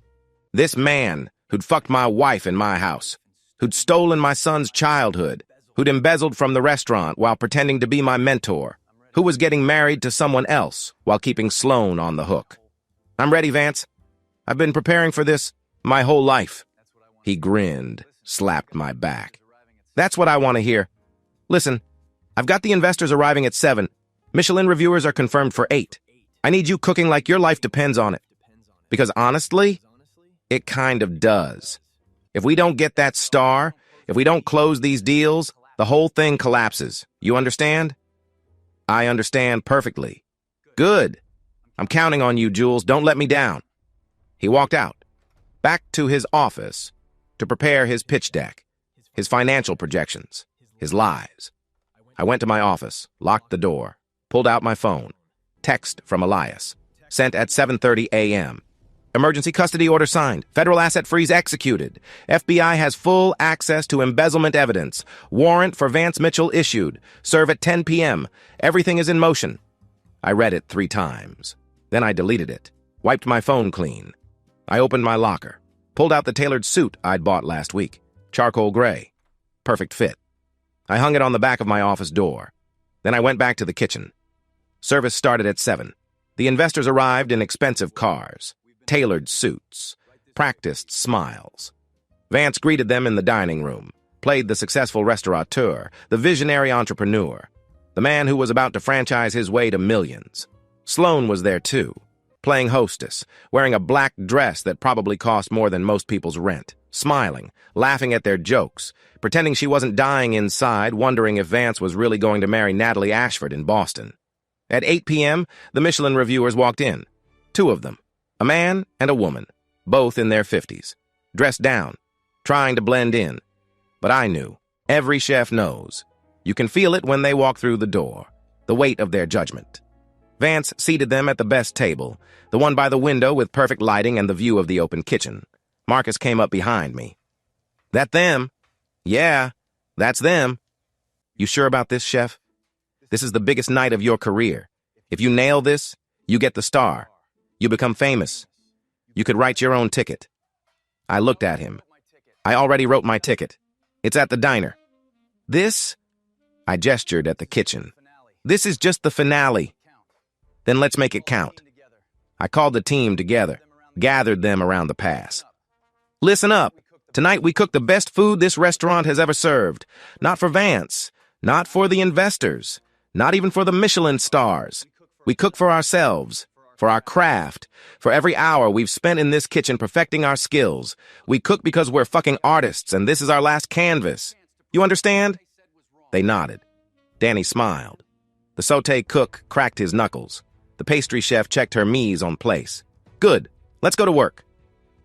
This man who'd fucked my wife in my house, who'd stolen my son's childhood, who'd embezzled from the restaurant while pretending to be my mentor, who was getting married to someone else while keeping Sloan on the hook. "I'm ready, Vance. I've been preparing for this my whole life." He grinned, slapped my back. "That's what I want to hear. Listen, I've got the investors arriving at 7. Michelin reviewers are confirmed for 8. I need you cooking like your life depends on it. Because honestly, it kind of does. If we don't get that star, if we don't close these deals, the whole thing collapses. You understand?" "I understand perfectly." "Good. I'm counting on you, Jules. Don't let me down." He walked out, back to his office, to prepare his pitch deck, his financial projections, his lies. I went to my office, locked the door, pulled out my phone. Text from Elias, sent at 7:30 a.m. "Emergency custody order signed. Federal asset freeze executed. FBI has full access to embezzlement evidence. Warrant for Vance Mitchell issued. Serve at 10 p.m. Everything is in motion." I read it 3 times. Then I deleted it, wiped my phone clean. I opened my locker, pulled out the tailored suit I'd bought last week, charcoal gray. Perfect fit. I hung it on the back of my office door. Then I went back to the kitchen. Service started at 7. The investors arrived in expensive cars, tailored suits, practiced smiles. Vance greeted them in the dining room, played the successful restaurateur, the visionary entrepreneur, the man who was about to franchise his way to millions. Sloan was there too, playing hostess, wearing a black dress that probably cost more than most people's rent, smiling, laughing at their jokes, pretending she wasn't dying inside, wondering if Vance was really going to marry Natalie Ashford in Boston. At 8 p.m., the Michelin reviewers walked in. 2 of them, a man and a woman, both in their 50s, dressed down, trying to blend in. But I knew, every chef knows, you can feel it when they walk through the door, the weight of their judgment. Vance seated them at the best table, the one by the window with perfect lighting and the view of the open kitchen. Marcus came up behind me. "That them?" "Yeah, that's them." "You sure about this, chef? This is the biggest night of your career. If you nail this, you get the star. You become famous. You could write your own ticket." I looked at him. "I already wrote my ticket. It's at the diner." "This?" I gestured at the kitchen. "This is just the finale." "Then let's make it count." I called the team together, gathered them around the pass. "Listen up. Tonight we cook the best food this restaurant has ever served. Not for Vance, not for the investors, not even for the Michelin stars. We cook for ourselves, for our craft, for every hour we've spent in this kitchen perfecting our skills. We cook because we're fucking artists and this is our last canvas. You understand?" They nodded. Danny smiled. The sauté cook cracked his knuckles. The pastry chef checked her mise en place. "Good. Let's go to work."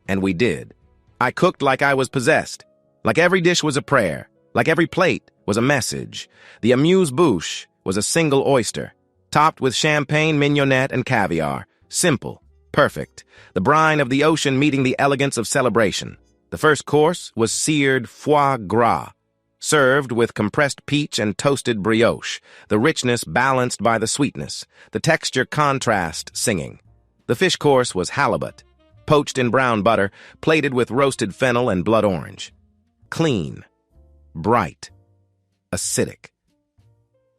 And we did. I cooked like I was possessed. Like every dish was a prayer. Like every plate was a message. The amuse-bouche was a single oyster, topped with champagne, mignonette, and caviar. Simple. Perfect. The brine of the ocean meeting the elegance of celebration. The first course was seared foie gras, served with compressed peach and toasted brioche, the richness balanced by the sweetness, the texture contrast singing. The fish course was halibut, poached in brown butter, plated with roasted fennel and blood orange. Clean, bright, acidic.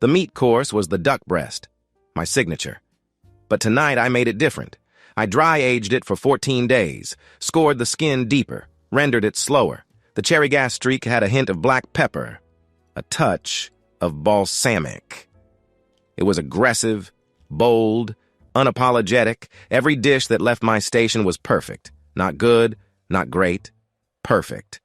The meat course was the duck breast, my signature. But tonight I made it different. I dry-aged it for 14 days, scored the skin deeper, rendered it slower. The cherry gas streak had a hint of black pepper, a touch of balsamic. It was aggressive, bold, unapologetic. Every dish that left my station was perfect. Not good, not great, perfect.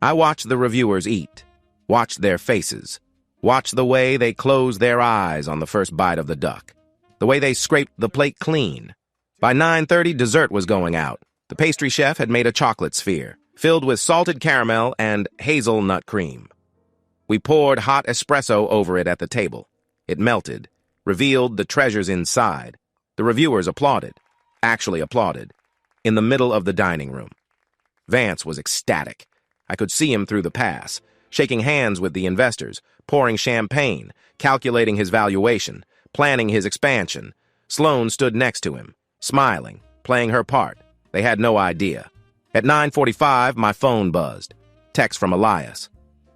I watched the reviewers eat, watched their faces, watched the way they closed their eyes on the first bite of the duck, the way they scraped the plate clean. By 9:30, dessert was going out. The pastry chef had made a chocolate sphere, filled with salted caramel and hazelnut cream. We poured hot espresso over it at the table. It melted, revealed the treasures inside. The reviewers applauded, actually applauded, in the middle of the dining room. Vance was ecstatic. I could see him through the pass, shaking hands with the investors, pouring champagne, calculating his valuation, planning his expansion. Sloane stood next to him, smiling, playing her part. They had no idea. At 9:45, my phone buzzed. Text from Elias.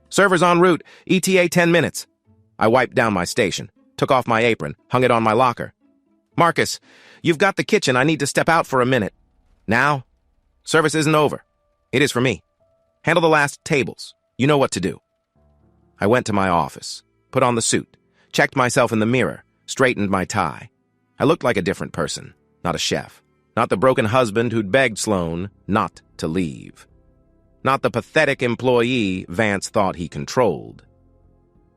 "Server's en route. ETA 10 minutes. I wiped down my station, took off my apron, hung it on my locker. "Marcus, you've got the kitchen. I need to step out for a minute." "Now?" "Service isn't over. It is for me. Handle the last tables. You know what to do." I went to my office, put on the suit, checked myself in the mirror, straightened my tie. I looked like a different person, not a chef, not the broken husband who'd begged Sloane not to leave, not the pathetic employee Vance thought he controlled.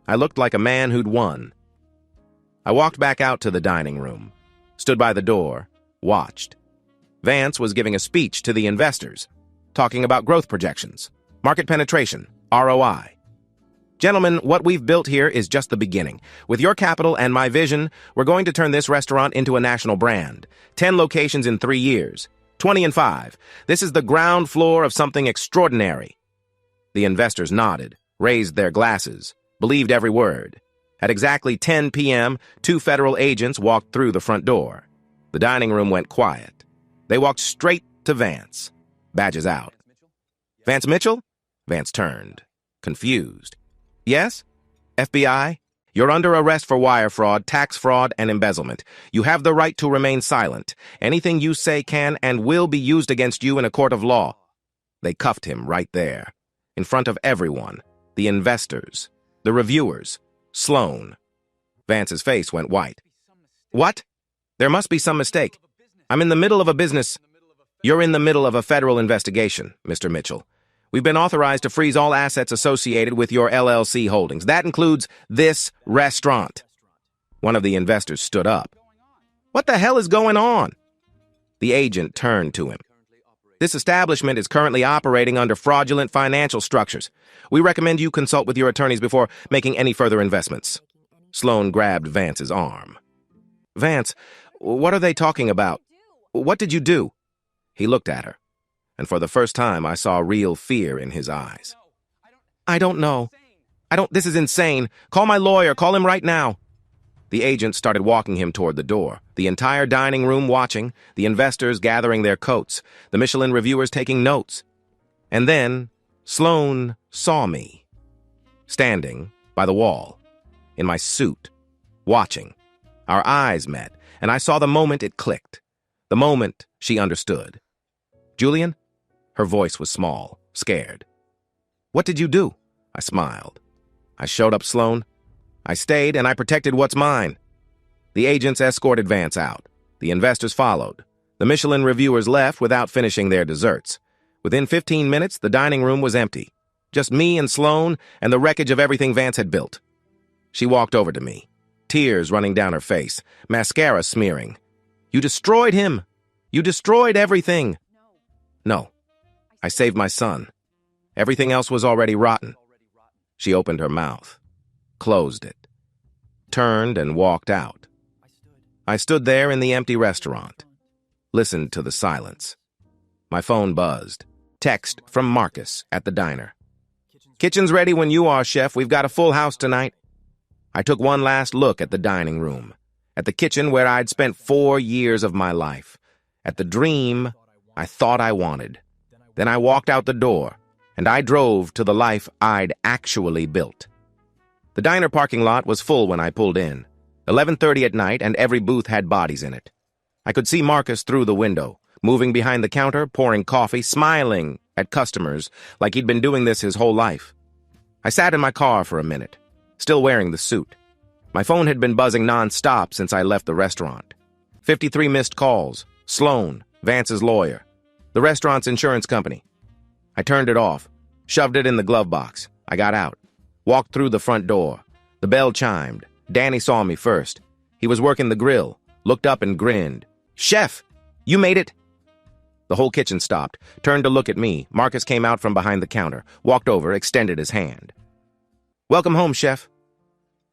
I looked like a man who'd won. I walked back out to the dining room, stood by the door, watched. Vance was giving a speech to the investors, talking about growth projections, market penetration, ROI. "Gentlemen, what we've built here is just the beginning. With your capital and my vision, we're going to turn this restaurant into a national brand. 10 locations in 3 years. 20 in 5. This is the ground floor of something extraordinary." The investors nodded, raised their glasses, believed every word. At exactly 10 p.m., 2 federal agents walked through the front door. The dining room went quiet. They walked straight to Vance. Badges out. "Vance Mitchell?" Vance turned, confused. "Yes? FBI? You're under arrest for wire fraud, tax fraud, and embezzlement. You have the right to remain silent. Anything you say can and will be used against you in a court of law." They cuffed him right there, in front of everyone, the investors, the reviewers, Sloane. Vance's face went white. "What? There must be some mistake. I'm in the middle of a business." "You're in the middle of a federal investigation, Mr. Mitchell. We've been authorized to freeze all assets associated with your LLC holdings. That includes this restaurant." One of the investors stood up. "What the hell is going on?" The agent turned to him. "This establishment is currently operating under fraudulent financial structures. We recommend you consult with your attorneys before making any further investments." Sloane grabbed Vance's arm. "Vance, what are they talking about? What did you do?" He looked at her, and for the first time I saw real fear in his eyes. "I don't know. This is insane. Call my lawyer. Call him right now." The agent started walking him toward the door, the entire dining room watching, the investors gathering their coats, the Michelin reviewers taking notes. And then Sloane saw me, standing by the wall, in my suit, watching. Our eyes met, and I saw the moment it clicked, the moment she understood. "Julian?" Her voice was small, scared. "What did you do?" I smiled. "I showed up, Sloane. I stayed, and I protected what's mine." The agents escorted Vance out. The investors followed. The Michelin reviewers left without finishing their desserts. Within 15 minutes, the dining room was empty. Just me and Sloane and the wreckage of everything Vance had built. She walked over to me, tears running down her face, mascara smearing. "You destroyed him. You destroyed everything." "No. I saved my son. Everything else was already rotten." She opened her mouth, closed it, turned and walked out. I stood there in the empty restaurant, listened to the silence. My phone buzzed. Text from Marcus at the diner. "Kitchen's ready when you are, chef. We've got a full house tonight." I took one last look at the dining room, at the kitchen where I'd spent 4 years of my life, at the dream I thought I wanted. Then I walked out the door, and I drove to the life I'd actually built. The diner parking lot was full when I pulled in. 11:30 at night, and every booth had bodies in it. I could see Marcus through the window, moving behind the counter, pouring coffee, smiling at customers like he'd been doing this his whole life. I sat in my car for a minute, still wearing the suit. My phone had been buzzing non-stop since I left the restaurant. 53 missed calls. Sloan, Vance's lawyer. The restaurant's insurance company. I turned it off, shoved it in the glove box. I got out, walked through the front door. The bell chimed. Danny saw me first. He was working the grill, looked up and grinned. "Chef, you made it." The whole kitchen stopped, turned to look at me. Marcus came out from behind the counter, walked over, extended his hand. "Welcome home, Chef."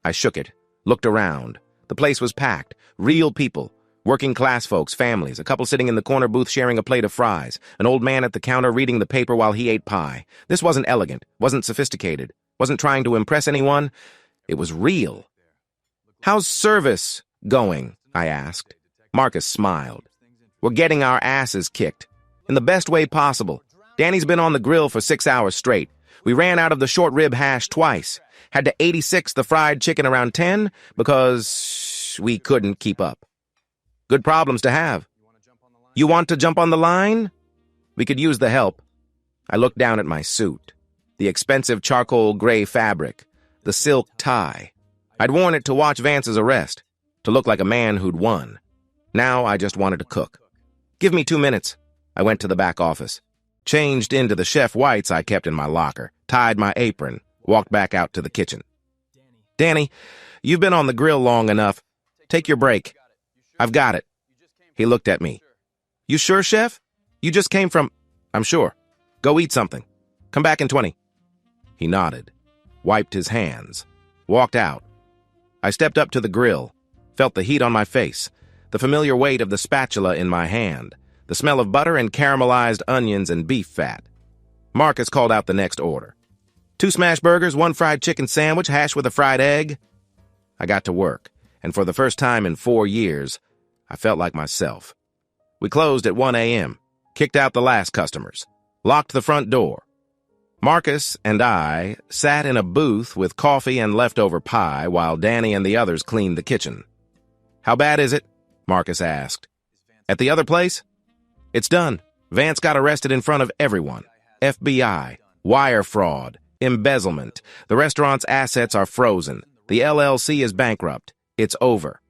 I shook it, looked around. The place was packed. Real people. Working class folks, families, a couple sitting in the corner booth sharing a plate of fries, an old man at the counter reading the paper while he ate pie. This wasn't elegant, wasn't sophisticated, wasn't trying to impress anyone. It was real. "How's service going?" I asked. Marcus smiled. "We're getting our asses kicked. In the best way possible. Danny's been on the grill for 6 hours straight. We ran out of the short rib hash twice. Had to 86 the fried chicken around 10 because we couldn't keep up. Good problems to have. You want to jump on the line? We could use the help." I looked down at my suit. The expensive charcoal gray fabric. The silk tie. I'd worn it to watch Vance's arrest, to look like a man who'd won. Now I just wanted to cook. "Give me 2 minutes." I went to the back office. Changed into the chef whites I kept in my locker, tied my apron, walked back out to the kitchen. "Danny, you've been on the grill long enough. Take your break." "I've got it." He looked at me. "You sure, Chef? You just came from—" "I'm sure. Go eat something. Come back in 20. He nodded, wiped his hands, walked out. I stepped up to the grill, felt the heat on my face, the familiar weight of the spatula in my hand, the smell of butter and caramelized onions and beef fat. Marcus called out the next order. 2 smash burgers, 1 fried chicken sandwich, hash with a fried egg. I got to work, and for the first time in 4 years, I felt like myself. We closed at 1 a.m., kicked out the last customers, locked the front door. Marcus and I sat in a booth with coffee and leftover pie while Danny and the others cleaned the kitchen. "How bad is it?" Marcus asked. "At the other place?" "It's done. Vance got arrested in front of everyone. FBI, wire fraud, embezzlement. The restaurant's assets are frozen. The LLC is bankrupt. It's over."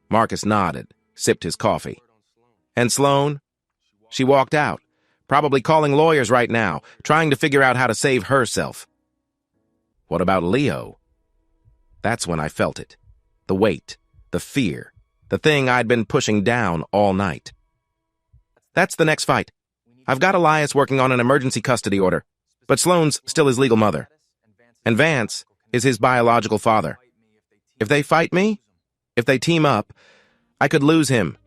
Marcus nodded, sipped his coffee. "And Sloan?" "She walked out. Probably calling lawyers right now, trying to figure out how to save herself." "What about Leo?" That's when I felt it. The weight, the fear, the thing I'd been pushing down all night. "That's the next fight. I've got Elias working on an emergency custody order, but Sloane's still his legal mother. And Vance is his biological father. If they fight me, if they team up, I could lose him."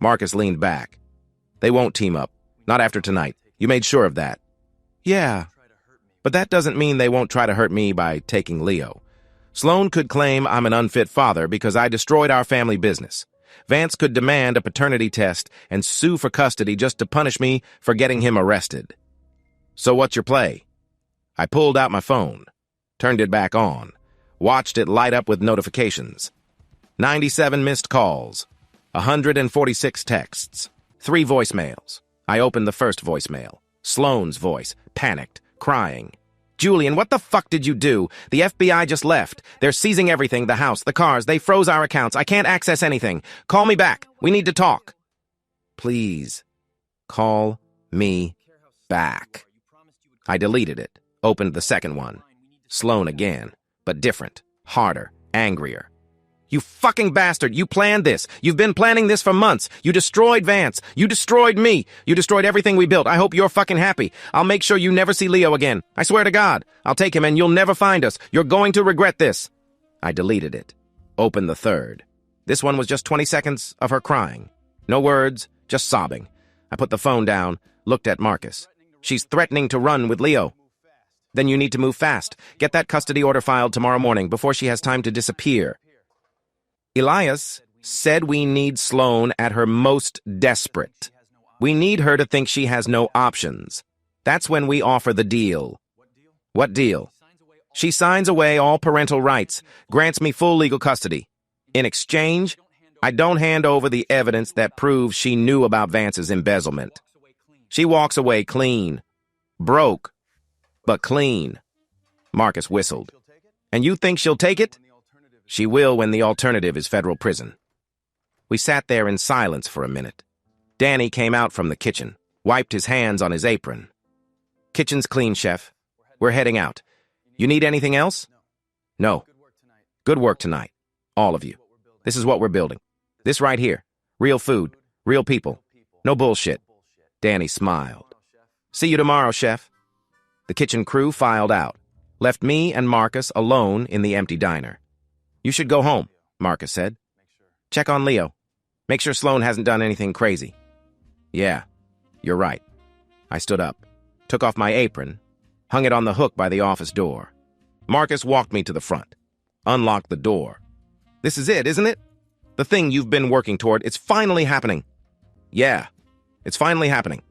Marcus leaned back. "They won't team up. Not after tonight. You made sure of that." "Yeah, but that doesn't mean they won't try to hurt me by taking Leo. Sloan could claim I'm an unfit father because I destroyed our family business. Vance could demand a paternity test and sue for custody just to punish me for getting him arrested. So what's your play?" I pulled out my phone, turned it back on, watched it light up with notifications. 97 missed calls, 146 texts, 3 voicemails. I opened the first voicemail. Sloane's voice, panicked, crying. "Julian, what the fuck did you do? The FBI just left. They're seizing everything, the house, the cars. They froze our accounts. I can't access anything. Call me back. We need to talk." "Please, call me back." I deleted it, opened the second one. Sloan again, but different, harder, angrier. "You fucking bastard, you planned this. You've been planning this for months. You destroyed Vance. You destroyed me. You destroyed everything we built. I hope you're fucking happy. I'll make sure you never see Leo again. I swear to God. I'll take him and you'll never find us. You're going to regret this." I deleted it. Opened the third. This one was just 20 seconds of her crying. No words, just sobbing. I put the phone down, looked at Marcus. "She's threatening to run with Leo." "Then you need to move fast. Get that custody order filed tomorrow morning before she has time to disappear." "Elias said we need Sloan at her most desperate. We need her to think she has no options. That's when we offer the deal." "What deal?" "She signs away all parental rights, grants me full legal custody. In exchange, I don't hand over the evidence that proves she knew about Vance's embezzlement. She walks away clean. Broke, but clean. Marcus whistled. And you think she'll take it? She will when the alternative is federal prison. We sat there in silence for a minute. Danny came out from the kitchen, wiped his hands on his apron. Kitchen's clean, chef. We're heading out. You need anything else? No. Good work tonight. All of you. This is what we're building. This right here. Real food. Real people. No bullshit. Danny smiled. See you tomorrow, chef. The kitchen crew filed out, left me and Marcus alone in the empty diner. You should go home, Marcus said. Check on Leo. Make sure Sloan hasn't done anything crazy. Yeah, you're right. I stood up, took off my apron, hung it on the hook by the office door. Marcus walked me to the front, unlocked the door. This is it, isn't it? The thing you've been working toward, it's finally happening. Yeah, it's finally happening.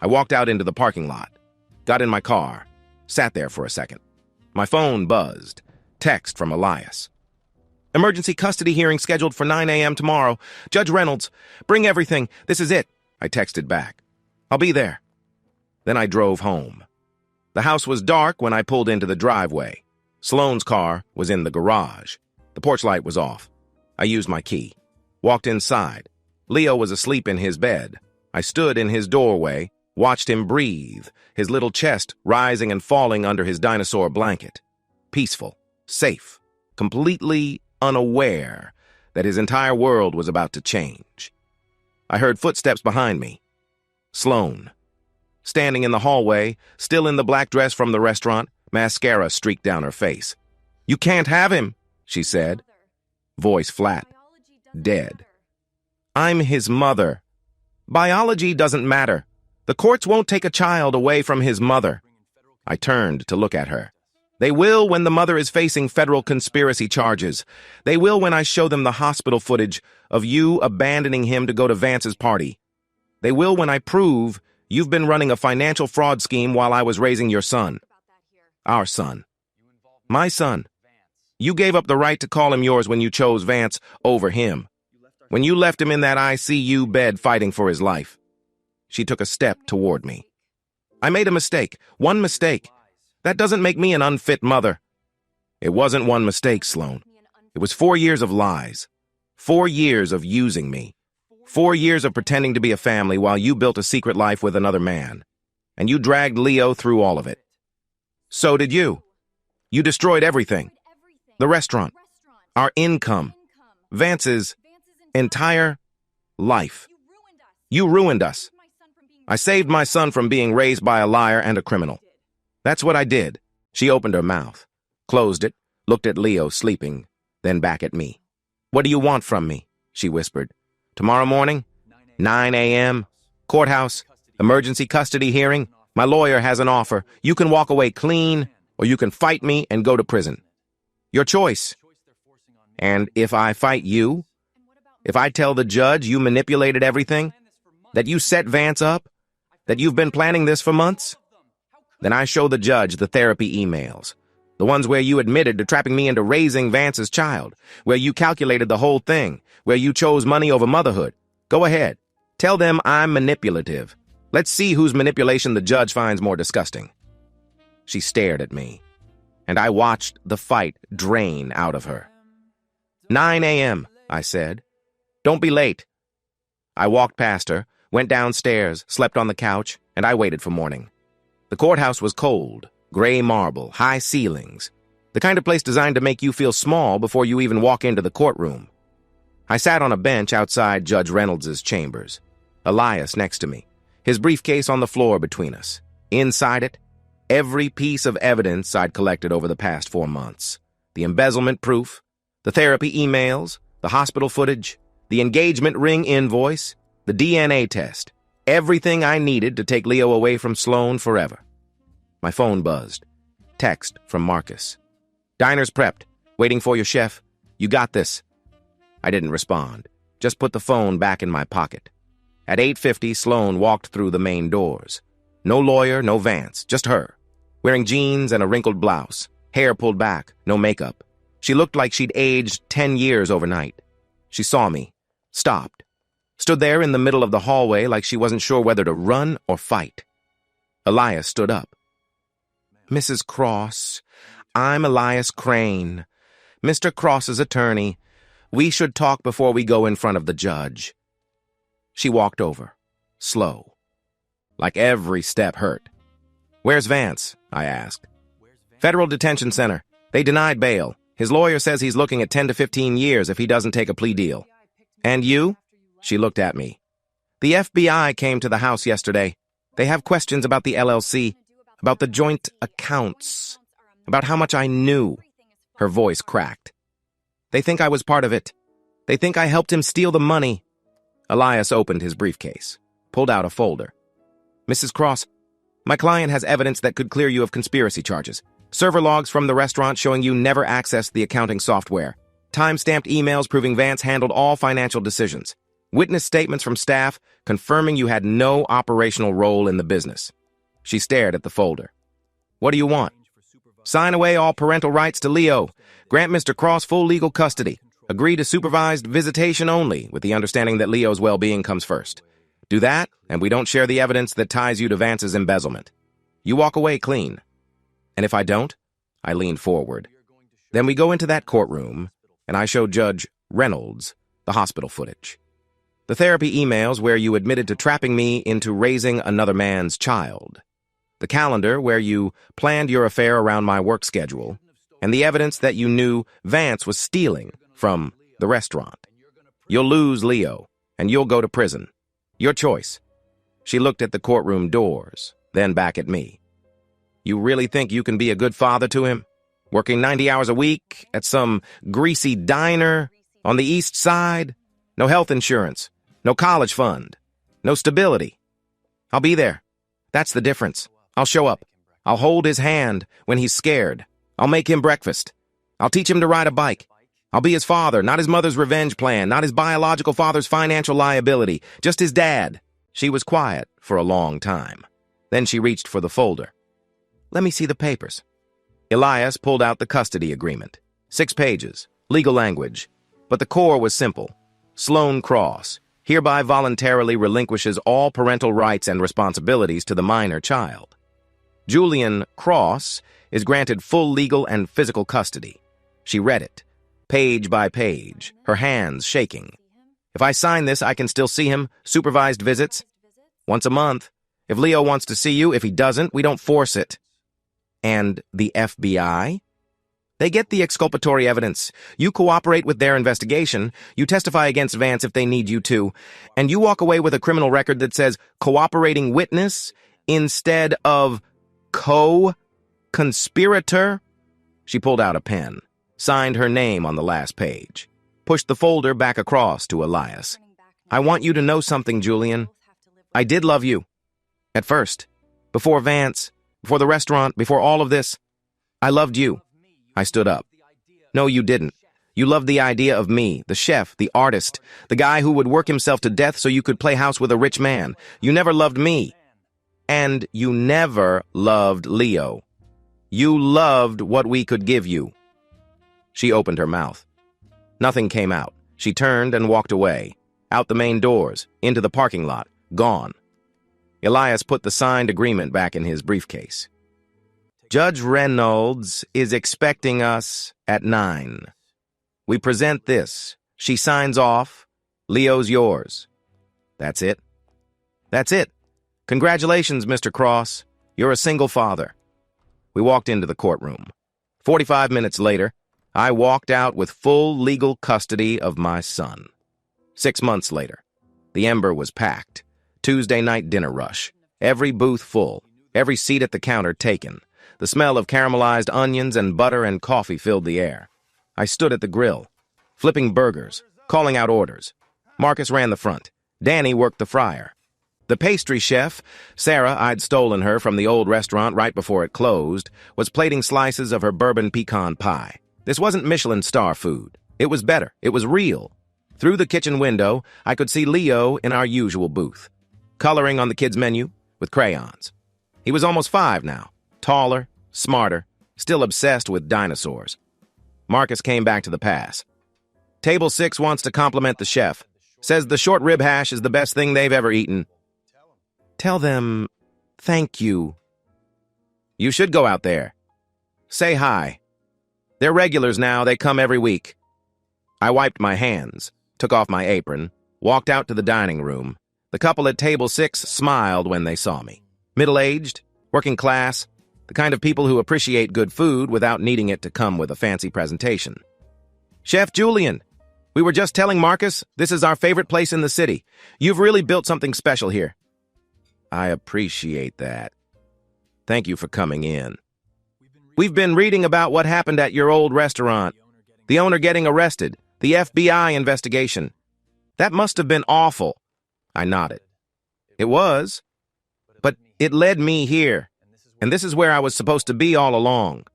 I walked out into the parking lot, got in my car, sat there for a second. My phone buzzed. Text from Elias. Emergency custody hearing scheduled for 9 a.m. tomorrow. Judge Reynolds, bring everything. This is it. I texted back. I'll be there. Then I drove home. The house was dark when I pulled into the driveway. Sloane's car was in the garage. The porch light was off. I used my key. Walked inside. Leo was asleep in his bed. I stood in his doorway, watched him breathe, his little chest rising and falling under his dinosaur blanket. Peaceful, safe, completely unaware that his entire world was about to change. I heard footsteps behind me. Sloane. Standing in the hallway, still in the black dress from the restaurant, mascara streaked down her face. You can't have him, she said. Voice flat. Dead. I'm his mother. Biology doesn't matter. The courts won't take a child away from his mother. I turned to look at her. They will when the mother is facing federal conspiracy charges. They will when I show them the hospital footage of you abandoning him to go to Vance's party. They will when I prove you've been running a financial fraud scheme while I was raising your son. Our son. My son. You gave up the right to call him yours when you chose Vance over him. When you left him in that ICU bed fighting for his life. She took a step toward me. I made a mistake. One mistake. That doesn't make me an unfit mother. It wasn't one mistake, Sloane. It was 4 years of lies. 4 years of using me. 4 years of pretending to be a family while you built a secret life with another man. And you dragged Leo through all of it. So did you. You destroyed everything. The restaurant. Our income. Vance's entire life. You ruined us. I saved my son from being raised by a liar and a criminal. That's what I did. She opened her mouth, closed it, looked at Leo sleeping, then back at me. What do you want from me? She whispered. Tomorrow morning? 9 a.m. Courthouse. Emergency custody hearing. My lawyer has an offer. You can walk away clean, or you can fight me and go to prison. Your choice. And if I fight you? If I tell the judge you manipulated everything? That you set Vance up? That you've been planning this for months? Then I show the judge the therapy emails, the ones where you admitted to trapping me into raising Vance's child, where you calculated the whole thing, where you chose money over motherhood. Go ahead. Tell them I'm manipulative. Let's see whose manipulation the judge finds more disgusting. She stared at me, and I watched the fight drain out of her. 9 a.m., I said. Don't be late. I walked past her, went downstairs, slept on the couch, and I waited for morning. The courthouse was cold, gray marble, high ceilings, the kind of place designed to make you feel small before you even walk into the courtroom. I sat on a bench outside Judge Reynolds' chambers, Elias next to me, his briefcase on the floor between us. Inside it, every piece of evidence I'd collected over the past 4 months. The embezzlement proof, the therapy emails, the hospital footage, the engagement ring invoice, the DNA test. Everything I needed to take Leo away from Sloane forever. My phone buzzed. Text from Marcus. Diner's prepped. Waiting for you, chef. You got this. I didn't respond. Just put the phone back in my pocket. At 8:50, Sloane walked through the main doors. No lawyer, no Vance, just her. Wearing jeans and a wrinkled blouse. Hair pulled back, no makeup. She looked like she'd aged 10 years overnight. She saw me, stopped, stood there in the middle of the hallway like she wasn't sure whether to run or fight. Elias stood up. "Mrs. Cross, I'm Elias Crane, Mr. Cross's attorney. We should talk before we go in front of the judge." She walked over, slow. Like every step hurt. "Where's Vance?" I asked. "Federal Detention Center. They denied bail. His lawyer says he's looking at 10 to 15 years if he doesn't take a plea deal." "And you?" She looked at me. "The FBI came to the house yesterday. They have questions about the LLC, about the joint accounts, about how much I knew." Her voice cracked. "They think I was part of it. They think I helped him steal the money." Elias opened his briefcase, pulled out a folder. "Mrs. Cross, my client has evidence that could clear you of conspiracy charges. Server logs from the restaurant showing you never accessed the accounting software. Time-stamped emails proving Vance handled all financial decisions. Witness statements from staff confirming you had no operational role in the business." She stared at the folder. "What do you want?" "Sign away all parental rights to Leo. Grant Mr. Cross full legal custody. Agree to supervised visitation only, with the understanding that Leo's well-being comes first. Do that, and we don't share the evidence that ties you to Vance's embezzlement. You walk away clean. And if I don't," I leaned forward, "then we go into that courtroom, and I show Judge Reynolds the hospital footage. The therapy emails where you admitted to trapping me into raising another man's child. The calendar where you planned your affair around my work schedule, and the evidence that you knew Vance was stealing from the restaurant. You'll lose Leo, and you'll go to prison. Your choice." She looked at the courtroom doors, then back at me. "You really think you can be a good father to him? Working 90 hours a week at some greasy diner on the East Side? No health insurance, no college fund, no stability. I'll be there. That's the difference. I'll show up. I'll hold his hand when he's scared. I'll make him breakfast. I'll teach him to ride a bike. I'll be his father, not his mother's revenge plan, not his biological father's financial liability, just his dad." She was quiet for a long time. Then she reached for the folder. "Let me see the papers." Elias pulled out the custody agreement. 6 pages, legal language. But the core was simple. Sloan Cross hereby voluntarily relinquishes all parental rights and responsibilities to the minor child. Julian Cross is granted full legal and physical custody. She read it, page by page, her hands shaking. "If I sign this, I can still see him, supervised visits. Once a month. If Leo wants to see you, if he doesn't, we don't force it." "And the FBI?" "They get the exculpatory evidence. You cooperate with their investigation. You testify against Vance if they need you to. And you walk away with a criminal record that says cooperating witness instead of co-conspirator." She pulled out a pen, signed her name on the last page, pushed the folder back across to Elias. "I want you to know something, Julian. I did love you. At first. Before Vance, before the restaurant, before all of this. I loved you." I stood up. "No, you didn't. You loved the idea of me, the chef, the artist, the guy who would work himself to death so you could play house with a rich man. You never loved me. And you never loved Leo. You loved what we could give you." She opened her mouth. Nothing came out. She turned and walked away, out the main doors, into the parking lot, gone. Elias put the signed agreement back in his briefcase. "Judge Reynolds is expecting us at 9. We present this. She signs off. Leo's yours." "That's it." "That's it. Congratulations, Mr. Cross. You're a single father." We walked into the courtroom. 45 minutes later, I walked out with full legal custody of my son. 6 months later, the Ember was packed. Tuesday night dinner rush. Every booth full. Every seat at the counter taken. The smell of caramelized onions and butter and coffee filled the air. I stood at the grill, flipping burgers, calling out orders. Marcus ran the front. Danny worked the fryer. The pastry chef, Sarah, I'd stolen her from the old restaurant right before it closed, was plating slices of her bourbon pecan pie. This wasn't Michelin star food. It was better. It was real. Through the kitchen window, I could see Leo in our usual booth, coloring on the kids' menu with crayons. He was almost 5 now, taller, smarter, still obsessed with dinosaurs. Marcus came back to the pass. "Table 6 wants to compliment the chef. Says the short rib hash is the best thing they've ever eaten. Tell them, thank you. You should go out there. Say hi. They're regulars now, they come every week. I wiped my hands, took off my apron, walked out to the dining room. The couple at table 6 smiled when they saw me. Middle-aged, working class, the kind of people who appreciate good food without needing it to come with a fancy presentation. Chef Julian, we were just telling Marcus this is our favorite place in the city. You've really built something special here. I appreciate that. Thank you for coming in. We've been reading about what happened at your old restaurant. The owner getting arrested, the FBI investigation. That must have been awful. I nodded. It was, but it led me here, and this is where I was supposed to be all along.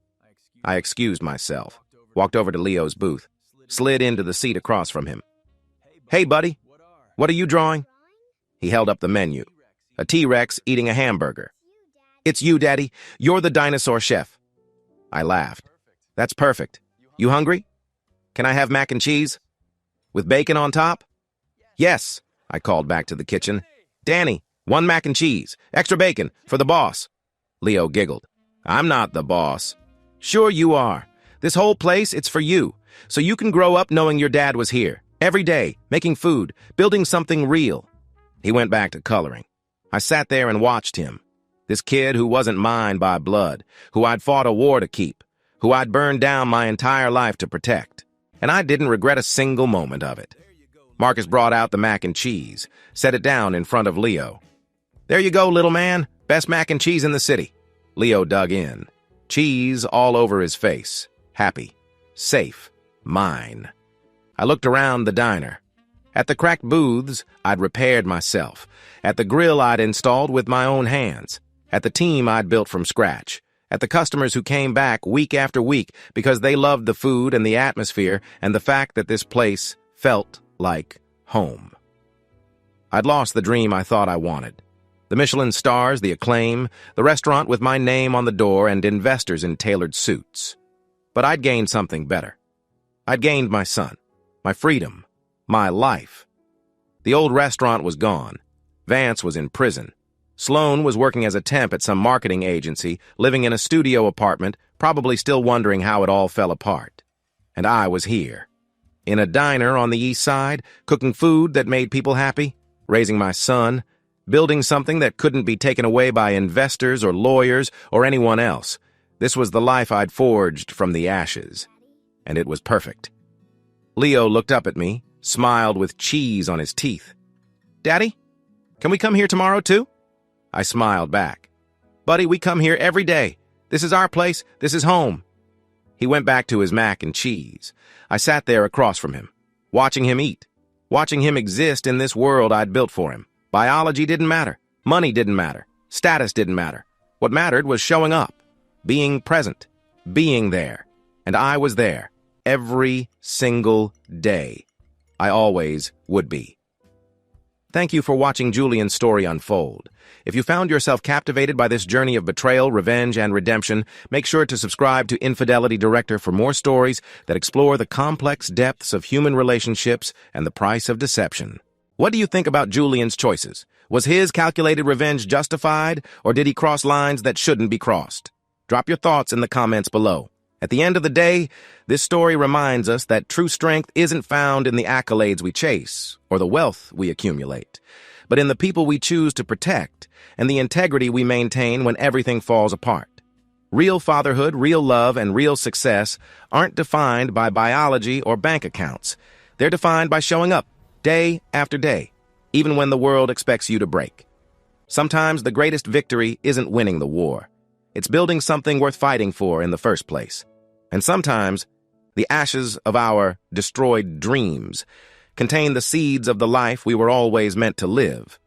I excused myself, walked over to Leo's booth, slid into the seat across from him. Hey, buddy, what are you drawing? He held up the menu. A T-Rex eating a hamburger. It's you, Daddy. You're the dinosaur chef. I laughed. That's perfect. You hungry? Can I have mac and cheese? With bacon on top? Yes, I called back to the kitchen. Danny, 1 mac and cheese, extra bacon, for the boss. Leo giggled. I'm not the boss. Sure you are. This whole place, it's for you, so you can grow up knowing your dad was here, every day, making food, building something real. He went back to coloring. I sat there and watched him. This kid who wasn't mine by blood, who I'd fought a war to keep, who I'd burned down my entire life to protect. And I didn't regret a single moment of it. Marcus brought out the mac and cheese, set it down in front of Leo. There you go, little man. Best mac and cheese in the city. Leo dug in. Cheese all over his face. Happy. Safe. Mine. I looked around the diner. At the cracked booths, I'd repaired myself. At the grill I'd installed with my own hands. At the team I'd built from scratch. At the customers who came back week after week because they loved the food and the atmosphere and the fact that this place felt like home. I'd lost the dream I thought I wanted. The Michelin stars, the acclaim, the restaurant with my name on the door and investors in tailored suits. But I'd gained something better. I'd gained my son, my freedom, my life. The old restaurant was gone. Vance was in prison. Sloan was working as a temp at some marketing agency, living in a studio apartment, probably still wondering how it all fell apart. And I was here, in a diner on the east side, cooking food that made people happy, raising my son, building something that couldn't be taken away by investors or lawyers or anyone else. This was the life I'd forged from the ashes, and it was perfect. Leo looked up at me, smiled with cheese on his teeth. Daddy, can we come here tomorrow too? I smiled back. Buddy, we come here every day. This is our place. This is home. He went back to his mac and cheese. I sat there across from him, watching him eat, watching him exist in this world I'd built for him. Biology didn't matter. Money didn't matter. Status didn't matter. What mattered was showing up, being present, being there. And I was there every single day. I always would be. Thank you for watching Julian's story unfold. If you found yourself captivated by this journey of betrayal, revenge, and redemption, make sure to subscribe to Infidelity Director for more stories that explore the complex depths of human relationships and the price of deception. What do you think about Julian's choices? Was his calculated revenge justified, or did he cross lines that shouldn't be crossed? Drop your thoughts in the comments below. At the end of the day, this story reminds us that true strength isn't found in the accolades we chase or the wealth we accumulate, but in the people we choose to protect and the integrity we maintain when everything falls apart. Real fatherhood, real love, and real success aren't defined by biology or bank accounts. They're defined by showing up day after day, even when the world expects you to break. Sometimes the greatest victory isn't winning the war. It's building something worth fighting for in the first place. And sometimes, the ashes of our destroyed dreams contain the seeds of the life we were always meant to live.